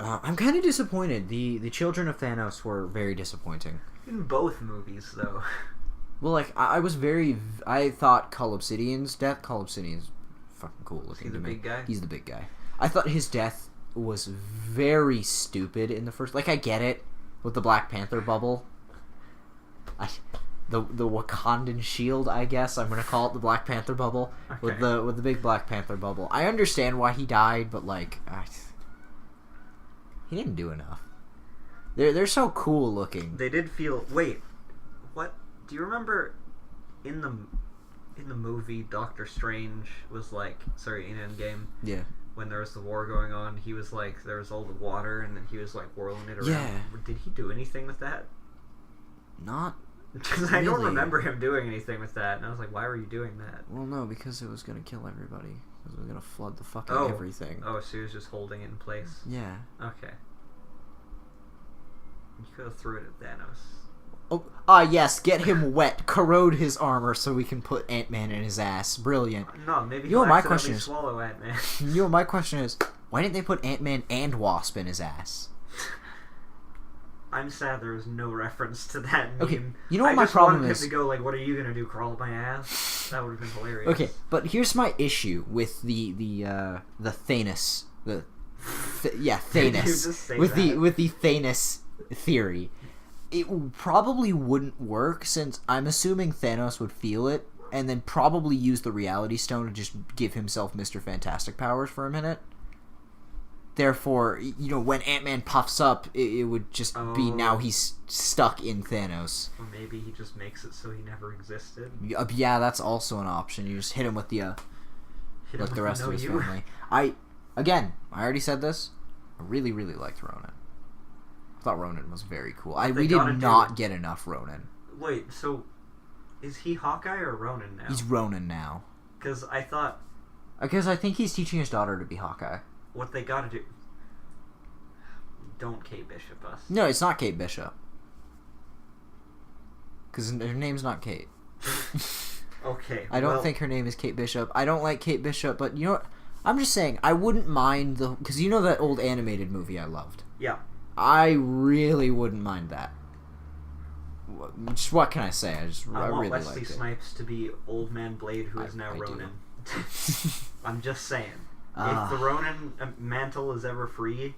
I'm kind of disappointed. The children of Thanos were very disappointing. In both movies, though. Well, like, I thought Cull Obsidian's death... Cull Obsidian's fucking cool looking to me. He's the big guy? He's the big guy. I thought his death was very stupid in the first... Like, I get it with the Black Panther bubble. The Wakandan shield, I guess. I'm going to call it the Black Panther bubble. Okay. With the big Black Panther bubble. I understand why he died, but, like... he didn't do enough. They're so cool looking. They did feel... Wait. What? Do you remember in the movie Doctor Strange was like... Sorry, in Endgame? Yeah. When there was the war going on, he was like... There was all the water, and then he was like whirling it around. Yeah. Did he do anything with that? Not Because I don't really. remember him doing anything with that, and I was like, why were you doing that? Well, no, because it was going to kill everybody. Because it was going to flood the fucking everything. Oh, so he was just holding it in place? Yeah. Okay. You could have threw it at Thanos. Oh, yes, get him wet, corrode his armor so we can put Ant-Man in his ass. Brilliant. No, maybe You know he'll what my accidentally question is? swallow Ant-Man. You know, my question is, why didn't they put Ant-Man and Wasp in his ass? I'm sad there was no reference to that meme. Okay, you know what my problem is? I just wanted him to go like, what are you gonna do, crawl up my ass? That would have been hilarious. Okay, but here's my issue with the Thanos, Thanos, with the Thanos theory. It probably wouldn't work, since I'm assuming Thanos would feel it and then probably use the Reality Stone to just give himself Mr. Fantastic powers for a minute. Therefore, you know, when Ant-Man puffs up, it would just be now he's stuck in Thanos. Or maybe he just makes it so he never existed. Yeah, that's also an option. You just hit him with the like the rest of his family. I already said this. I really, really liked Ronan. I thought Ronan was very cool. We did not get enough Ronan. Wait, so is he Hawkeye or Ronan now? He's Ronan now. Because I thought... Because I think he's teaching his daughter to be Hawkeye. What they gotta do... Don't Kate Bishop us. No, it's not Kate Bishop. Because her name's not Kate. Okay. I don't think her name is Kate Bishop. I don't like Kate Bishop, but you know what? I'm just saying, I wouldn't mind the... Because you know that old animated movie I loved? Yeah. I really wouldn't mind that. Just what can I say? I want really Wesley liked it. Snipes to be Old Man Blade, who is now I Ronan. I'm just saying. If the Ronan mantle is ever free...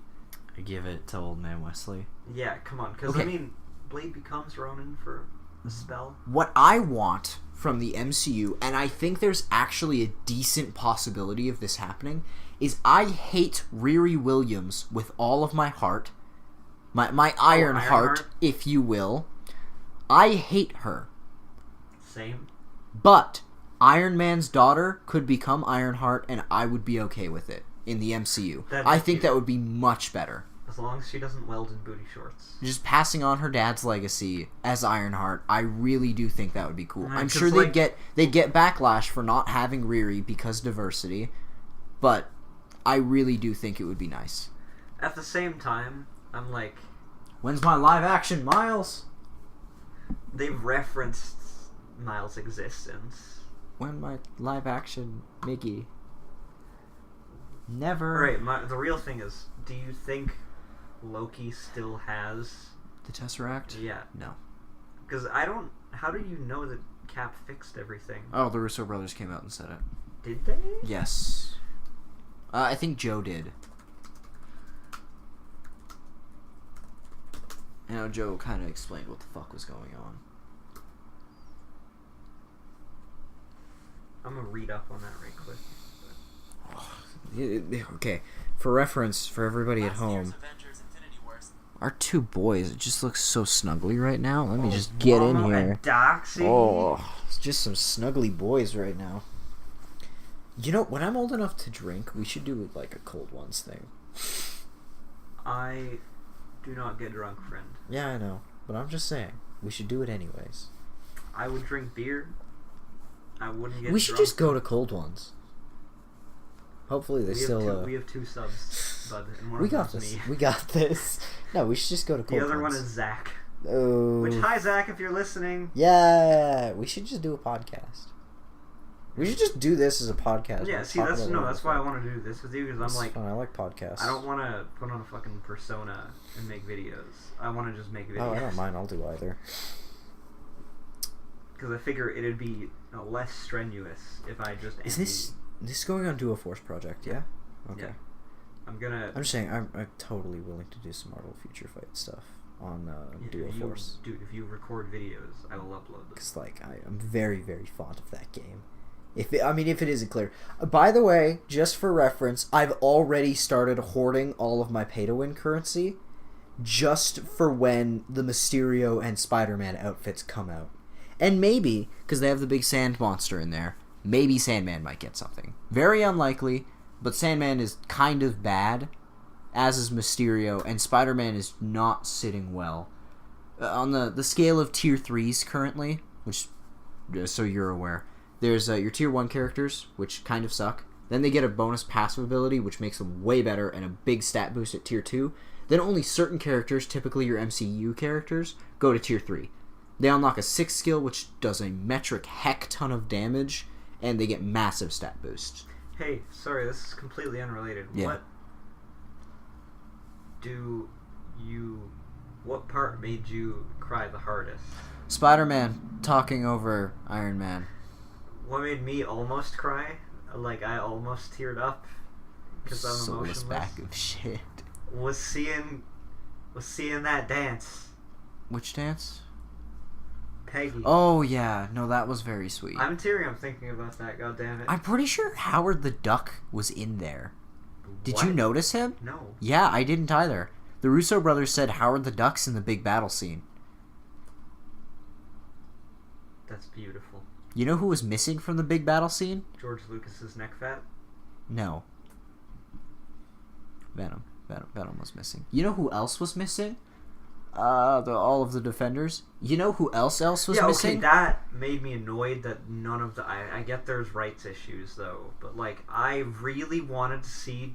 I give it to Old Man Wesley. Yeah, come on. Because, Okay. I mean, Blade becomes Ronan for a spell. What I want from the MCU, and I think there's actually a decent possibility of this happening, is I hate Riri Williams with all of my heart. My Iron Heart, if you will. I hate her. Same. But Iron Man's daughter could become Ironheart, and I would be okay with it in the MCU. I think that would be much better. As long as she doesn't weld in booty shorts. Just passing on her dad's legacy as Ironheart, I really do think that would be cool. I'm sure they'd get backlash for not having Riri because diversity, but I really do think it would be nice. At the same time, I'm like... When's my live action, Miles? They've referenced Miles' existence. When my live action, Mickey? Never. Right, the real thing is, do you think Loki still has... the Tesseract? Yeah. No. Because I don't... How do you know that Cap fixed everything? Oh, the Russo brothers came out and said it. Did they? Yes. I think Joe did. You know, Joe kind of explained what the fuck was going on. I'm gonna read up on that right quick. Okay, for reference, for everybody at home, our two boys, it just looks so snuggly right now. Let me just get in here. It's just some snuggly boys right now. You know, when I'm old enough to drink, we should do like a cold ones thing. I do not get drunk, friend. Yeah, I know, but I'm just saying, we should do it anyways. I would drink beer. I wouldn't get We should drunk. just go to cold ones. Hopefully they We have two subs, bud. And one We of got them's this. me. We got this. No, we should just go to cold ones. The other one is Zach. Oh. Which, hi Zach, if you're listening. Yeah, we should just do a podcast. We should just do this as a podcast. Yeah, see, that's why I want to do this with you, because I'm like... fun. I like podcasts. I don't want to put on a fucking persona and make videos. I want to just make videos. Oh, I don't mind. I'll do either. Because I figure it'd be less strenuous if I just... Is this going on Duoforce project, yeah? Okay. Yeah. I'm just saying, I'm totally willing to do some Marvel Future Fight stuff on Duoforce. Dude, if you record videos, I will upload them. Because, like, I'm very, very fond of that game. If it isn't clear. By the way, just for reference, I've already started hoarding all of my pay-to-win currency just for when the Mysterio and Spider-Man outfits come out. And maybe, because they have the big sand monster in there, maybe Sandman might get something. Very unlikely, but Sandman is kind of bad, as is Mysterio, and Spider-Man is not sitting well. On the scale of tier 3s currently, which, so you're aware, there's your tier 1 characters, which kind of suck. Then they get a bonus passive ability, which makes them way better, and a big stat boost at tier 2. Then only certain characters, typically your MCU characters, go to tier 3. They unlock a 6th skill, which does a metric heck ton of damage, and they get massive stat boosts. Hey, sorry, this is completely unrelated. Yeah. What part made you cry the hardest? Spider-Man talking over Iron Man. What made me almost cry? Like, I almost teared up because I'm Soulless emotionless. bag of shit. Was seeing that dance. Which dance? Peggy. Oh yeah, no, that was very sweet. I'm tearing. I'm thinking about that. God damn it. I'm pretty sure Howard the Duck was in there. Did What? you notice him? No. Yeah, I didn't either. The Russo brothers said Howard the Duck's in the big battle scene. That's beautiful. You know who was missing from the big battle scene? George Lucas's neck fat. No. Venom was missing. You know who else was missing? All of the Defenders. You know who else was missing? Okay, that made me annoyed that none of the... I get there's rights issues, though, but, like, I really wanted to see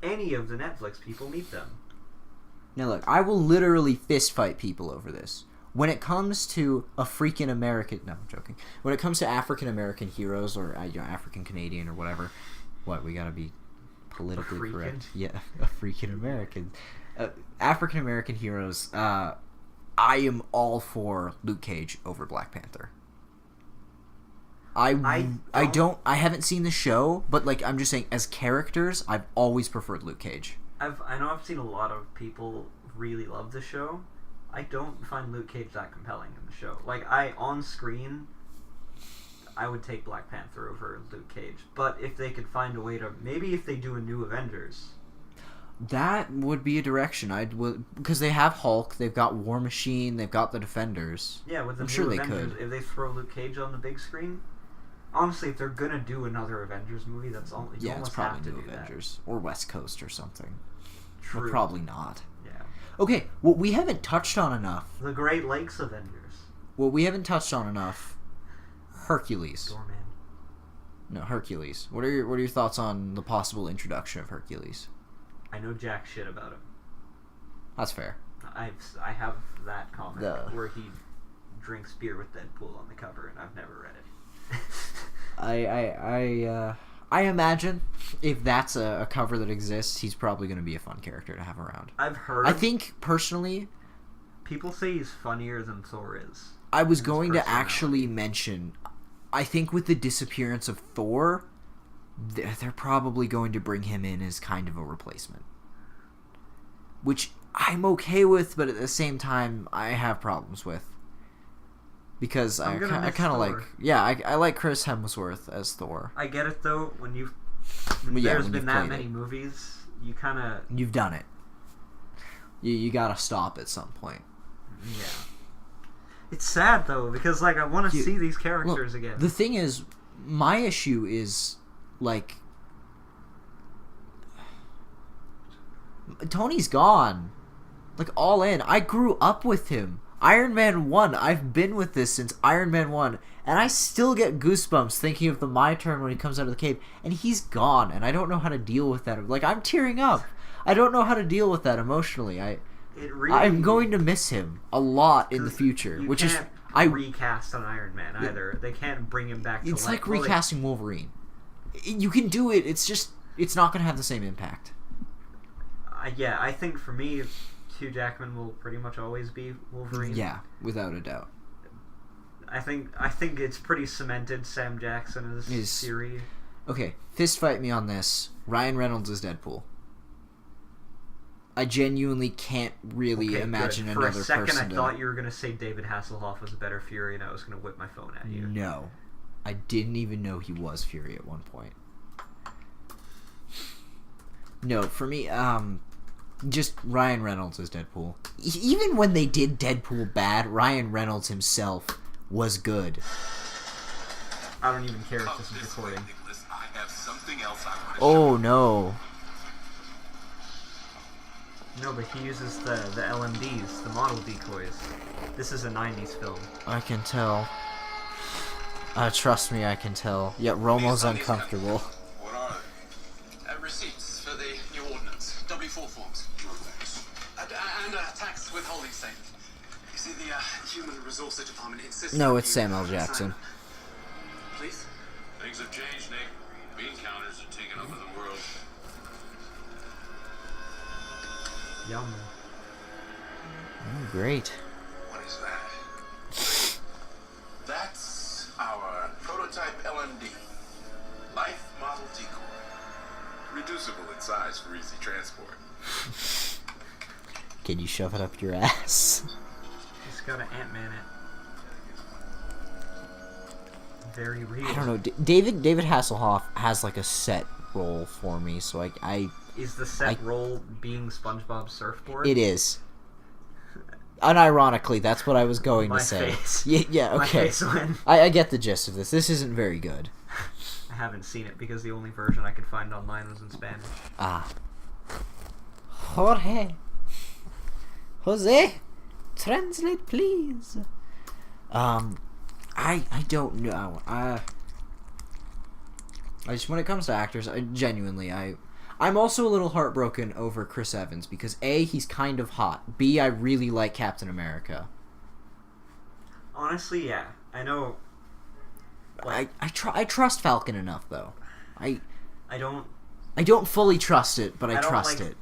any of the Netflix people meet them. Now look, I will literally fist fight people over this. When it comes to a freaking American... No, I'm joking. When it comes to African-American heroes, or African-Canadian, or whatever... What, we gotta be politically correct? Yeah, a freaking American... African-American heroes, I am all for Luke Cage over Black Panther. I haven't seen the show, but like I'm just saying, as characters, I've always preferred Luke Cage. I know I've seen a lot of people really love the show. I don't find Luke Cage that compelling in the show. Like, on screen, I would take Black Panther over Luke Cage. But if they could find a way to... Maybe if they do a new Avengers... That would be a direction because they have Hulk, they've got War Machine, they've got the Defenders. Yeah, with the I'm new sure they Avengers, could. if they throw Luke Cage on the big screen, honestly, if they're gonna do another Avengers movie, that's all. You Yeah, it's almost probably have to new do Avengers or West Coast or something. that. True. But probably not. Yeah. Okay, what we haven't touched on enough. The Great Lakes Avengers. What we haven't touched on enough. Hercules. Doorman. No, Hercules. What are your thoughts on the possible introduction of Hercules? I know jack shit about him. That's fair. I have that comic The- where he drinks beer with Deadpool on the cover, and I've never read it. I imagine if that's a cover that exists, he's probably going to be a fun character to have around. I've heard. I think personally, people say he's funnier than Thor is. I was His going to personality. actually mention. I think with the disappearance of Thor, they're probably going to bring him in as kind of a replacement, which I'm okay with, but at the same time, I have problems with. Because I kind of like... Yeah, I like Chris Hemsworth as Thor. I get it, though. When Well, yeah, there's when been you've that played many it. movies, you kind of... You've done it. You gotta stop at some point. Yeah. It's sad, though, because, like, I want to see these characters Look, again. The thing is, my issue is, like... Tony's gone. Like, all in. I grew up with him. Iron Man 1. I've been with this since Iron Man 1. And I still get goosebumps thinking of the My Turn when he comes out of the cave. And he's gone. And I don't know how to deal with that. Like, I'm tearing up. I don't know how to deal with that emotionally. I'm going to miss him a lot in the future. You Which can't is... recast an Iron Man either. They can't bring him back to It's life. like recasting Wolverine. You can do it. It's just... It's not going to have the same impact. Yeah, I think for me, Hugh Jackman will pretty much always be Wolverine. Yeah, without a doubt. I think it's pretty cemented. Sam Jackson is Siri. Okay, fist fight me on this. Ryan Reynolds is Deadpool. I genuinely can't really imagine good. another For a second, person I thought you were gonna say David Hasselhoff was a better Fury, and I was gonna whip my phone at you. No, I didn't even know he was Fury at one point. No, for me, just Ryan Reynolds as Deadpool. Even when they did Deadpool bad, Ryan Reynolds himself was good. I don't even care if this is recording. Oh no. No, but he uses the LMDs, the model decoys. This is a 90s film. I can tell. Trust me, I can tell. Yet Romo's uncomfortable. What are they? Receipts for the new ordinance. W4 forms. And a tax withholding statement. You see, the Human Resources Department insists... No, it's Samuel Jackson. Please? Things have changed, Nick. Bean counters are taking over the world. Yum. Oh, great. What is that? That's our prototype LMD. Life model decoy. Reducible in size for easy transport. Can you shove it up your ass? He's got an Ant-Man it. Very real. I don't know. David Hasselhoff has like a set role for me, so I Is the set role being SpongeBob Surfboard? it is. Unironically, that's what I was going My to say. face. Yeah, My okay. face went. I get the gist of this. This isn't very good. I haven't seen it because the only version I could find online was in Spanish. Ah. Jose, translate please. I don't know. I just, when it comes to actors, I'm also a little heartbroken over Chris Evans because A, he's kind of hot. B, I really like Captain America. Honestly, yeah. I know. Like, I trust Falcon enough though. I don't fully trust it, but I don't trust like- it.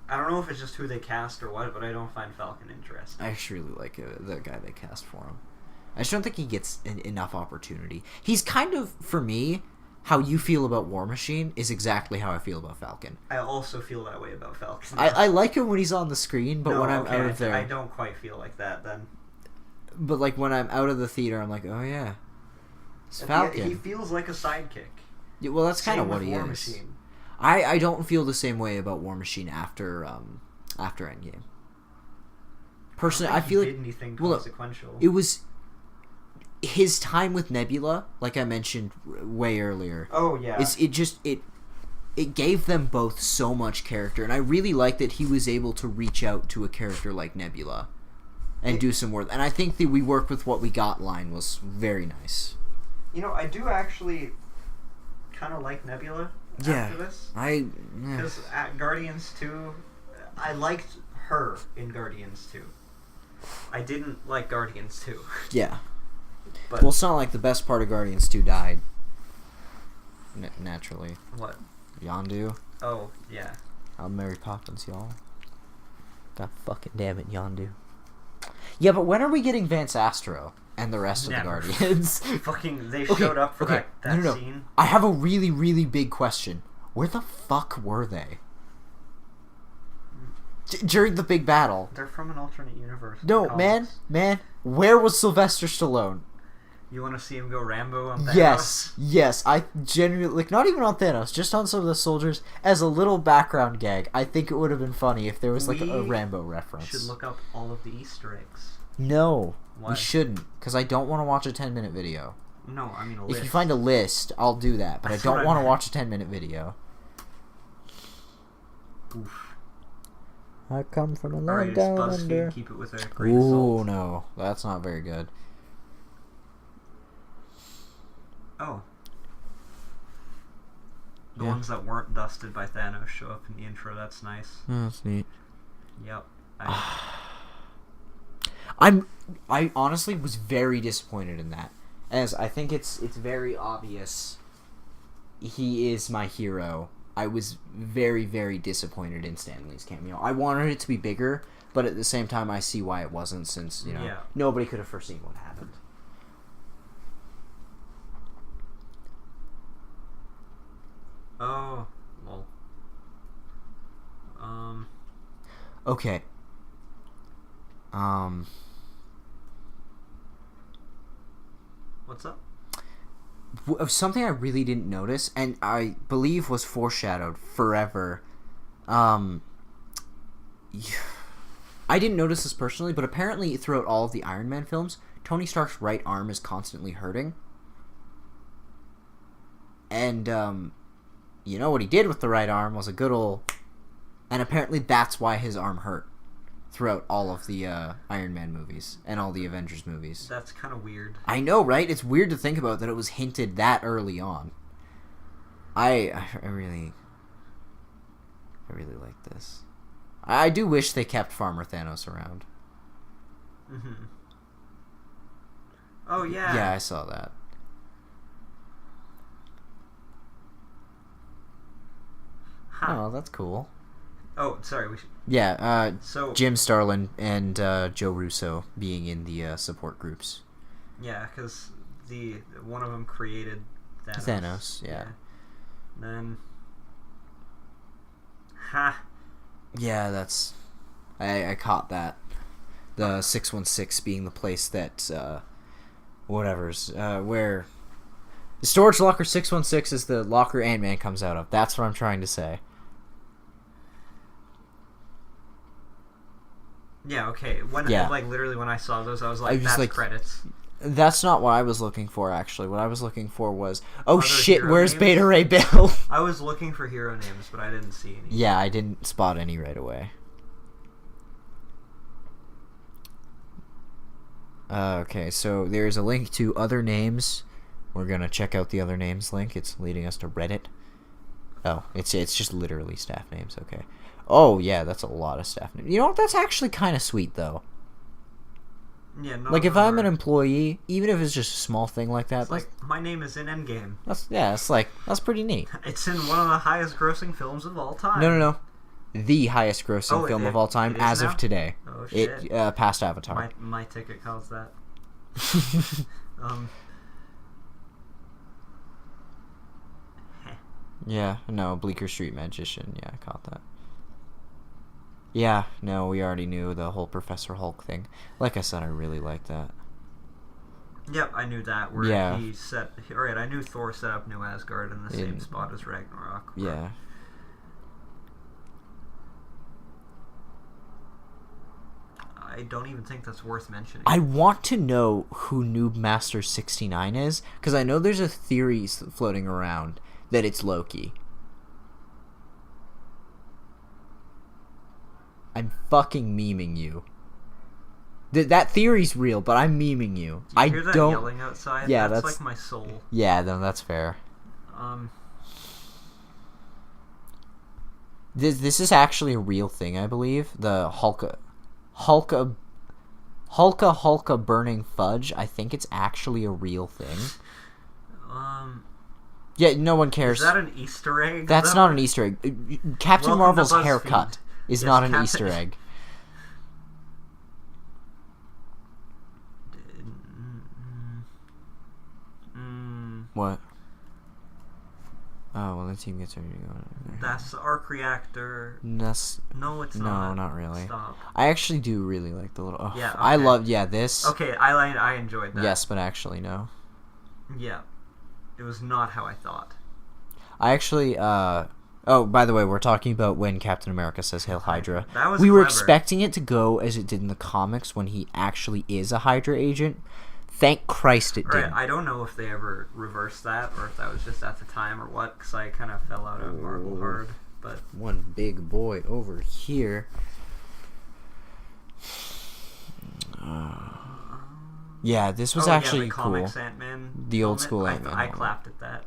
I don't know if it's just who they cast or what, but I don't find Falcon interesting. I actually really like the guy they cast for him. I just don't think he gets enough opportunity. He's kind of, for me, how you feel about War Machine is exactly how I feel about Falcon. I also feel that way about Falcon. I like him when he's on the screen, but when I'm out of there... I don't quite feel like that then. But like when I'm out of the theater, I'm like, oh yeah, it's Falcon. He feels like a sidekick. Yeah, well, that's kind of what he War is. Machine. I don't feel the same way about War Machine after Endgame. Personally, I feel he like did anything well, consequential. it was his time with Nebula, like I mentioned way earlier. Oh yeah. It gave them both so much character, and I really like that he was able to reach out to a character like Nebula and do some work. And I think the "we work with what we got" line was very nice. You know, I do actually kind of like Nebula after this. Because at Guardians 2, I liked her in Guardians 2. I didn't like Guardians 2. Yeah. But Well, it's not like the best part of Guardians 2 died. Naturally. what? Yondu. Oh, yeah. I'm Mary Poppins, y'all. God fucking damn it, Yondu. Yeah, but when are we getting Vance Astro and the rest of the Never. Guardians? Fucking, they showed up for that No. scene. I have a really, really big question. Where the fuck were they? During the big battle. They're from an alternate universe. No, man, where was Sylvester Stallone? You want to see him go Rambo on Thanos? Yes, I genuinely, like, not even on Thanos, just on some of the soldiers, as a little background gag. I think it would have been funny if there was, like, a Rambo reference. Should look up all of the Easter eggs. No, Why? we shouldn't, because I don't want to watch a 10-minute video. No, I mean a If list. you find a list, I'll do that, but That's I don't what I want to meant. watch a 10-minute video. Oof. I come from a Alright, land it's down BuzzFeed. under. Keep it with a grain of Ooh, salt. no, that's not very good. Oh. The Yeah. ones that weren't dusted by Thanos show up in the intro. That's nice. Oh, that's neat. Yep. I honestly was very disappointed in that, as I think it's very obvious he is my hero. I was very, very disappointed in Stan Lee's cameo. I wanted it to be bigger, but at the same time I see why it wasn't, since, you know, Yeah. nobody could have foreseen what happened. Oh, well. Okay. What's up? Something I really didn't notice, and I believe was foreshadowed forever. I didn't notice this personally, but apparently throughout all of the Iron Man films, Tony Stark's right arm is constantly hurting. And, you know what he did with the right arm was a good old... And apparently that's why his arm hurt throughout all of the Iron Man movies and all the Avengers movies. That's kind of weird. I know, right? It's weird to think about that it was hinted that early on. I really like this. I do wish they kept Farmer Thanos around. Mm-hmm. Oh, yeah. Yeah, I saw that. Huh. Oh, that's cool. Oh, sorry. We should... Yeah, So, Jim Starlin and Joe Russo being in the support groups. yeah, because one of them created Thanos. Thanos, yeah. Then... Ha! Yeah, that's... I caught that. The 616 being the place that, whatever's, where... The storage locker 616 is the locker Ant-Man comes out of. That's what I'm trying to say. Yeah, okay. Literally when I saw those, I was like, I was that's like- credits. That's not what I was looking for, actually. What I was looking for was, oh Are those shit, hero where's names? Beta Ray Bill? I was looking for hero names, but I didn't see any. Yeah, I didn't spot any right away. Okay, so there's a link to other names. We're gonna check out the other names link. It's leading us to Reddit. Oh, it's just literally staff names. Okay. Oh yeah, that's a lot of staff names. You know what? That's actually kind of sweet though. Yeah, no. Like if I'm an employee, even if it's just a small thing like that, It's like, my name is in Endgame. that's pretty neat. It's in one of the highest grossing films of all time. No. The highest grossing Oh, film of all time it is as now? of today. Oh, shit. It passed Avatar. My ticket calls that. Yeah, no, Bleecker Street Magician. Yeah, I caught that. Yeah, no, we already knew the whole Professor Hulk thing. Like I said, I really like that. Yep, I knew that. Where Yeah. he set... Alright, I knew Thor set up New Asgard in the same spot as Ragnarok. Yeah. I don't even think that's worth mentioning. I want to know who Noob Master 69 is, because I know there's a theory floating around that it's Loki. I'm fucking memeing you. That theory's real, but I'm memeing you. Do you hear that yelling outside? Yeah, that's like my soul. Yeah, no, that's fair. This is actually a real thing, I believe. The Hulka burning fudge. I think it's actually a real thing. Yeah, no one cares. Is that an Easter egg? That's though? not an Easter egg. Captain Welcome Marvel's to BuzzFeed. haircut is Yes, not an Captain- Easter egg. What? Oh, well, the team gets ready to go. That's the arc reactor. No, it's not. No, not really. Stop. I actually do really like the little. Oh, Yeah, I okay. love. Yeah, this. Okay, I enjoyed that. Yes, but actually, no. Yeah. It was not how I thought. I actually. Oh, by the way, we're talking about when Captain America says "Hail Hydra." That was we were clever. expecting it to go as it did in the comics when he actually is a Hydra agent. Thank Christ it Right, didn't. I don't know if they ever reversed that or if that was just at the time or what, because I kind of fell out of Marvel hard. But One big boy over here. Yeah, this was actually the cool. comics Ant-Man The old helmet, school Ant-Man I helmet. clapped at that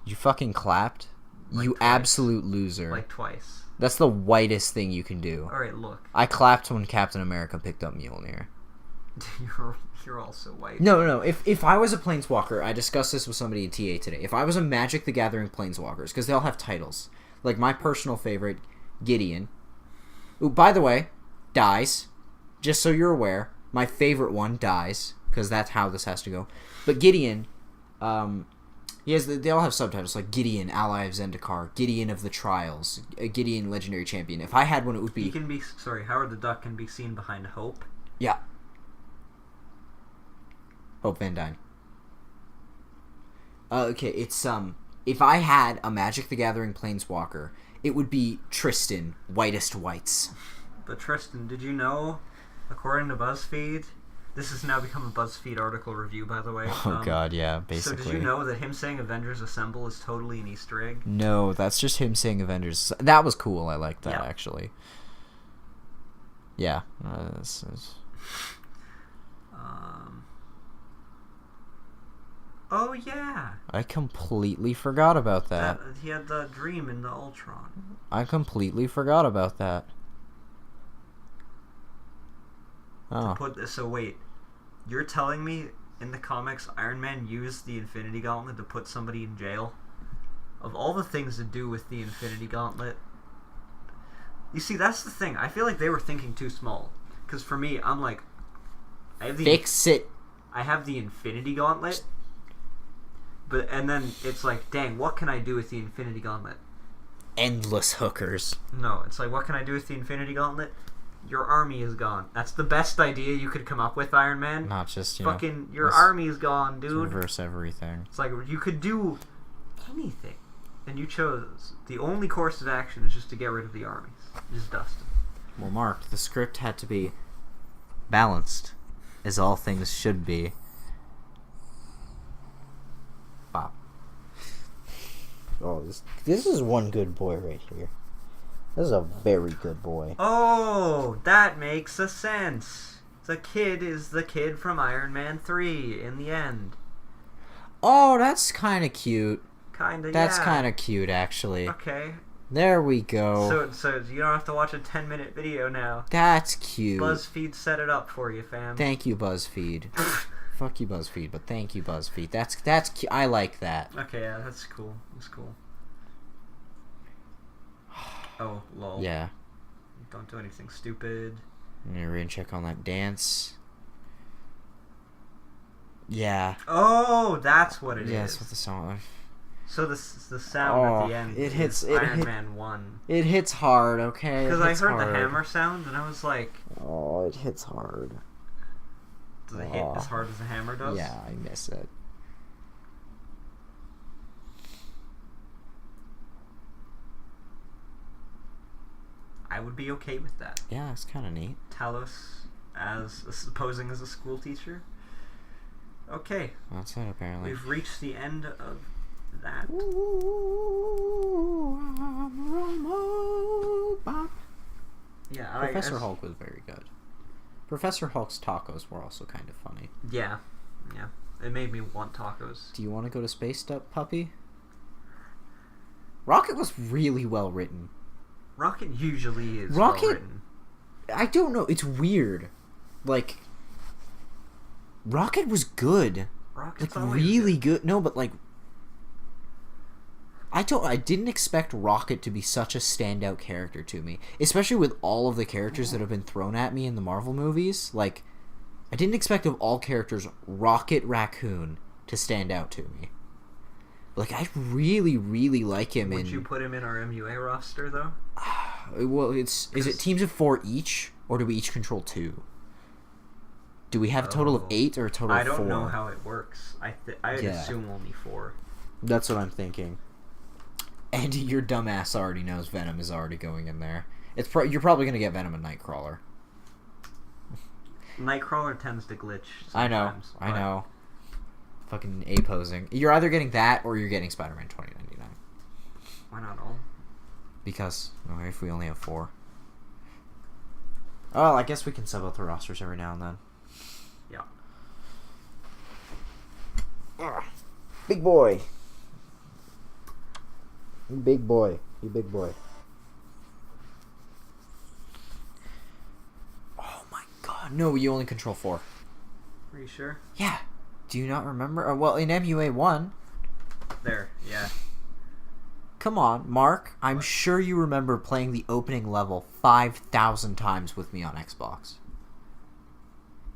You fucking clapped? Like You twice. absolute loser. like twice. That's the whitest thing you can do. All right, look, I clapped when Captain America picked up Mjolnir. you're also white. No. If I was a Planeswalker, I discussed this with somebody in TA today. If I was a Magic the Gathering Planeswalkers, because they'll have titles. Like my personal favorite, Gideon. Who, by the way, dies. Just so you're aware, my favorite one dies, because that's how this has to go. But Gideon, they all have subtitles, like Gideon, Ally of Zendikar, Gideon of the Trials, Gideon, Legendary Champion. If I had one, it would be... Howard the Duck can be seen behind Hope. Yeah. Hope Van Dyne. Okay, it's if I had a Magic the Gathering Planeswalker, it would be Tristan, whitest whites. But Tristan, did you know, according to BuzzFeed, this has now become a BuzzFeed article review, by the way. Oh god, yeah, basically. So did you know that him saying Avengers Assemble is totally an Easter egg? No, that's just him saying Avengers. That was cool. I like that, Yeah. actually. Yeah. Oh yeah, I completely forgot about that. he had the dream in the Ultron. I completely forgot about that. Oh. So wait, you're telling me in the comics Iron Man used the Infinity Gauntlet to put somebody in jail? Of all the things to do with the Infinity Gauntlet, you see, that's the thing. I feel like they were thinking too small. Because for me, I'm like, Fix it. I have the Infinity Gauntlet, and then it's like, dang, what can I do with the Infinity Gauntlet? Endless hookers. No, it's like, what can I do with the Infinity Gauntlet? Your army is gone. That's the best idea you could come up with, Iron Man. Not just, Your army is gone, let's dude. reverse everything. It's like, you could do anything. And you chose, the only course of action is just to get rid of the armies. Just dust them. Well, Mark, the script had to be balanced, as all things should be. Wow. Oh, this is one good boy right here. This is a very good boy. Oh, that makes a sense. The kid is the kid from Iron Man 3 in the end. Oh, that's kind of cute. Kinda, That's yeah. kind of cute, actually. Okay. There we go. So you don't have to watch a 10-minute video now. That's cute. BuzzFeed set it up for you, fam. Thank you, BuzzFeed. Fuck you, BuzzFeed, but thank you, BuzzFeed. That's cute. I like that. Okay, yeah, that's cool. That's cool. Oh, lol. Yeah. Don't do anything stupid. I'm gonna check on that dance. Yeah. Oh, that's what it is. Yeah, that's what the song. So the sound at the end it hits. is Iron Man 1. It hits hard, okay? Because I heard the hammer sound and I was like, Oh, it hits hard. does it hit as hard as the hammer does? Yeah, I miss it. I would be okay with that. Yeah, it's kind of neat. Talos posing as a school teacher. Okay. That's it, apparently. We've reached the end of that. Ooh, I'm Robot. Yeah, Professor Hulk was very good. Professor Hulk's tacos were also kind of funny. Yeah. It made me want tacos. Do you want to go to space, puppy? Rocket was really well written. Rocket usually is Rocket, well written. I don't know. It's weird. Like, Rocket was good. Rocket's Like, always really good. No, but like, I didn't expect Rocket to be such a standout character to me, especially with all of the characters that have been thrown at me in the Marvel movies. Like, I didn't expect of all characters Rocket Raccoon to stand out to me. Like, I really, really like him. Would you put him in our MUA roster though? Well, is it teams of 4 each, or do we each control 2? Do we have a total of 8 or a total of 4? I don't know how it works. I'd Yeah. assume only 4. That's what I'm thinking. And your dumbass already knows Venom is already going in there. You're probably going to get Venom and Nightcrawler. Nightcrawler tends to glitch I know. Fucking A-posing. You're either getting that or you're getting Spider-Man 2099. Why not all? Because, if we only have 4. Oh, I guess we can sub out the rosters every now and then. Yeah. Big boy. You big boy. You big boy. Oh my god. No, you only control 4. Are you sure? Yeah. Do you not remember? Well, in MUA 1... There, yeah. Come on, Mark. I'm sure you remember playing the opening level 5,000 times with me on Xbox.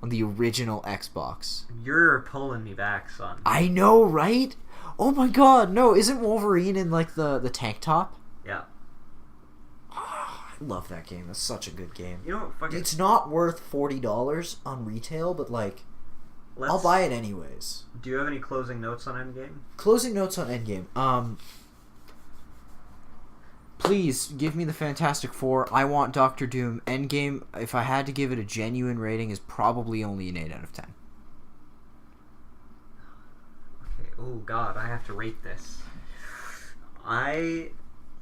On the original Xbox. You're pulling me back, son. I know, right? Oh my god, no, isn't Wolverine in, like, the tank top? Yeah. I love that game. That's such a good game. You know what? Fuck it. It's not worth $40 on retail, but, like, I'll buy it anyways. Do you have any closing notes on Endgame? Closing notes on Endgame. Please, give me the Fantastic Four. I want Doctor Doom. Endgame, if I had to give it a genuine rating, is probably only an 8 out of 10. Okay, oh god, I have to rate this. I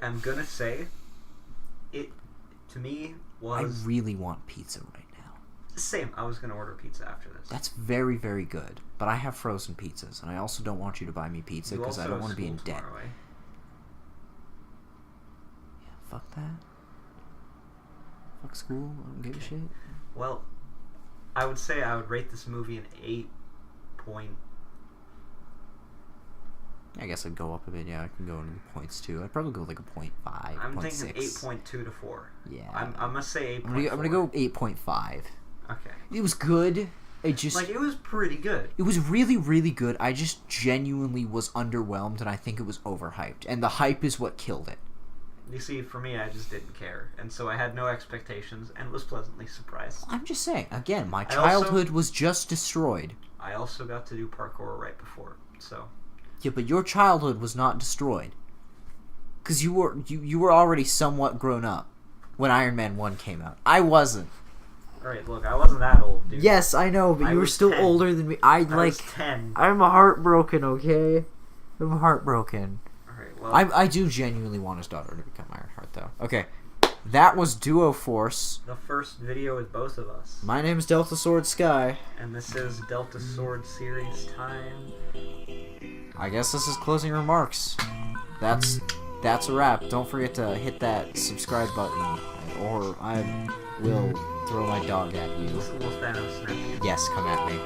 am gonna say, it, to me, I was... really want pizza right now. Same, I was gonna order pizza after this. That's very, very good. But I have frozen pizzas, and I also don't want you to buy me pizza because I don't want to be in debt. Tomorrow, eh? Fuck that. Fuck school. I don't give a shit. Well, I would say I would rate this movie an 8 point... I guess I'd go up a bit. Yeah, I can go into the points too. I'd probably go like a 0.5, I'm 0.6. thinking 8.2 to 4. Yeah. I'm gonna say 8.4. I'm gonna go 8.5. Okay. It was good. It just... Like, it was pretty good. It was really, really good. I just genuinely was underwhelmed, and I think it was overhyped. And the hype is what killed it. You see, for me, I just didn't care. And so I had no expectations and was pleasantly surprised. I'm just saying, again, my childhood was just destroyed. I also got to do parkour right before, so... Yeah, but your childhood was not destroyed. Because you were already somewhat grown up when Iron Man 1 came out. I wasn't. Alright, look, I wasn't that old, dude. Yes, I know, but I you were was still 10. older than me. I was 10. I'm heartbroken, okay? I'm heartbroken. Alright, well... I do genuinely want his daughter to become Ironheart, though. Okay. That was Duoforce. The first video with both of us. My name's Delta Sword Sky. And this is Delta Sword Series time. I guess this is closing remarks. That's a wrap. Don't forget to hit that subscribe button, or I will throw my dog at you. We'll Thanos snap you. Yes, come at me.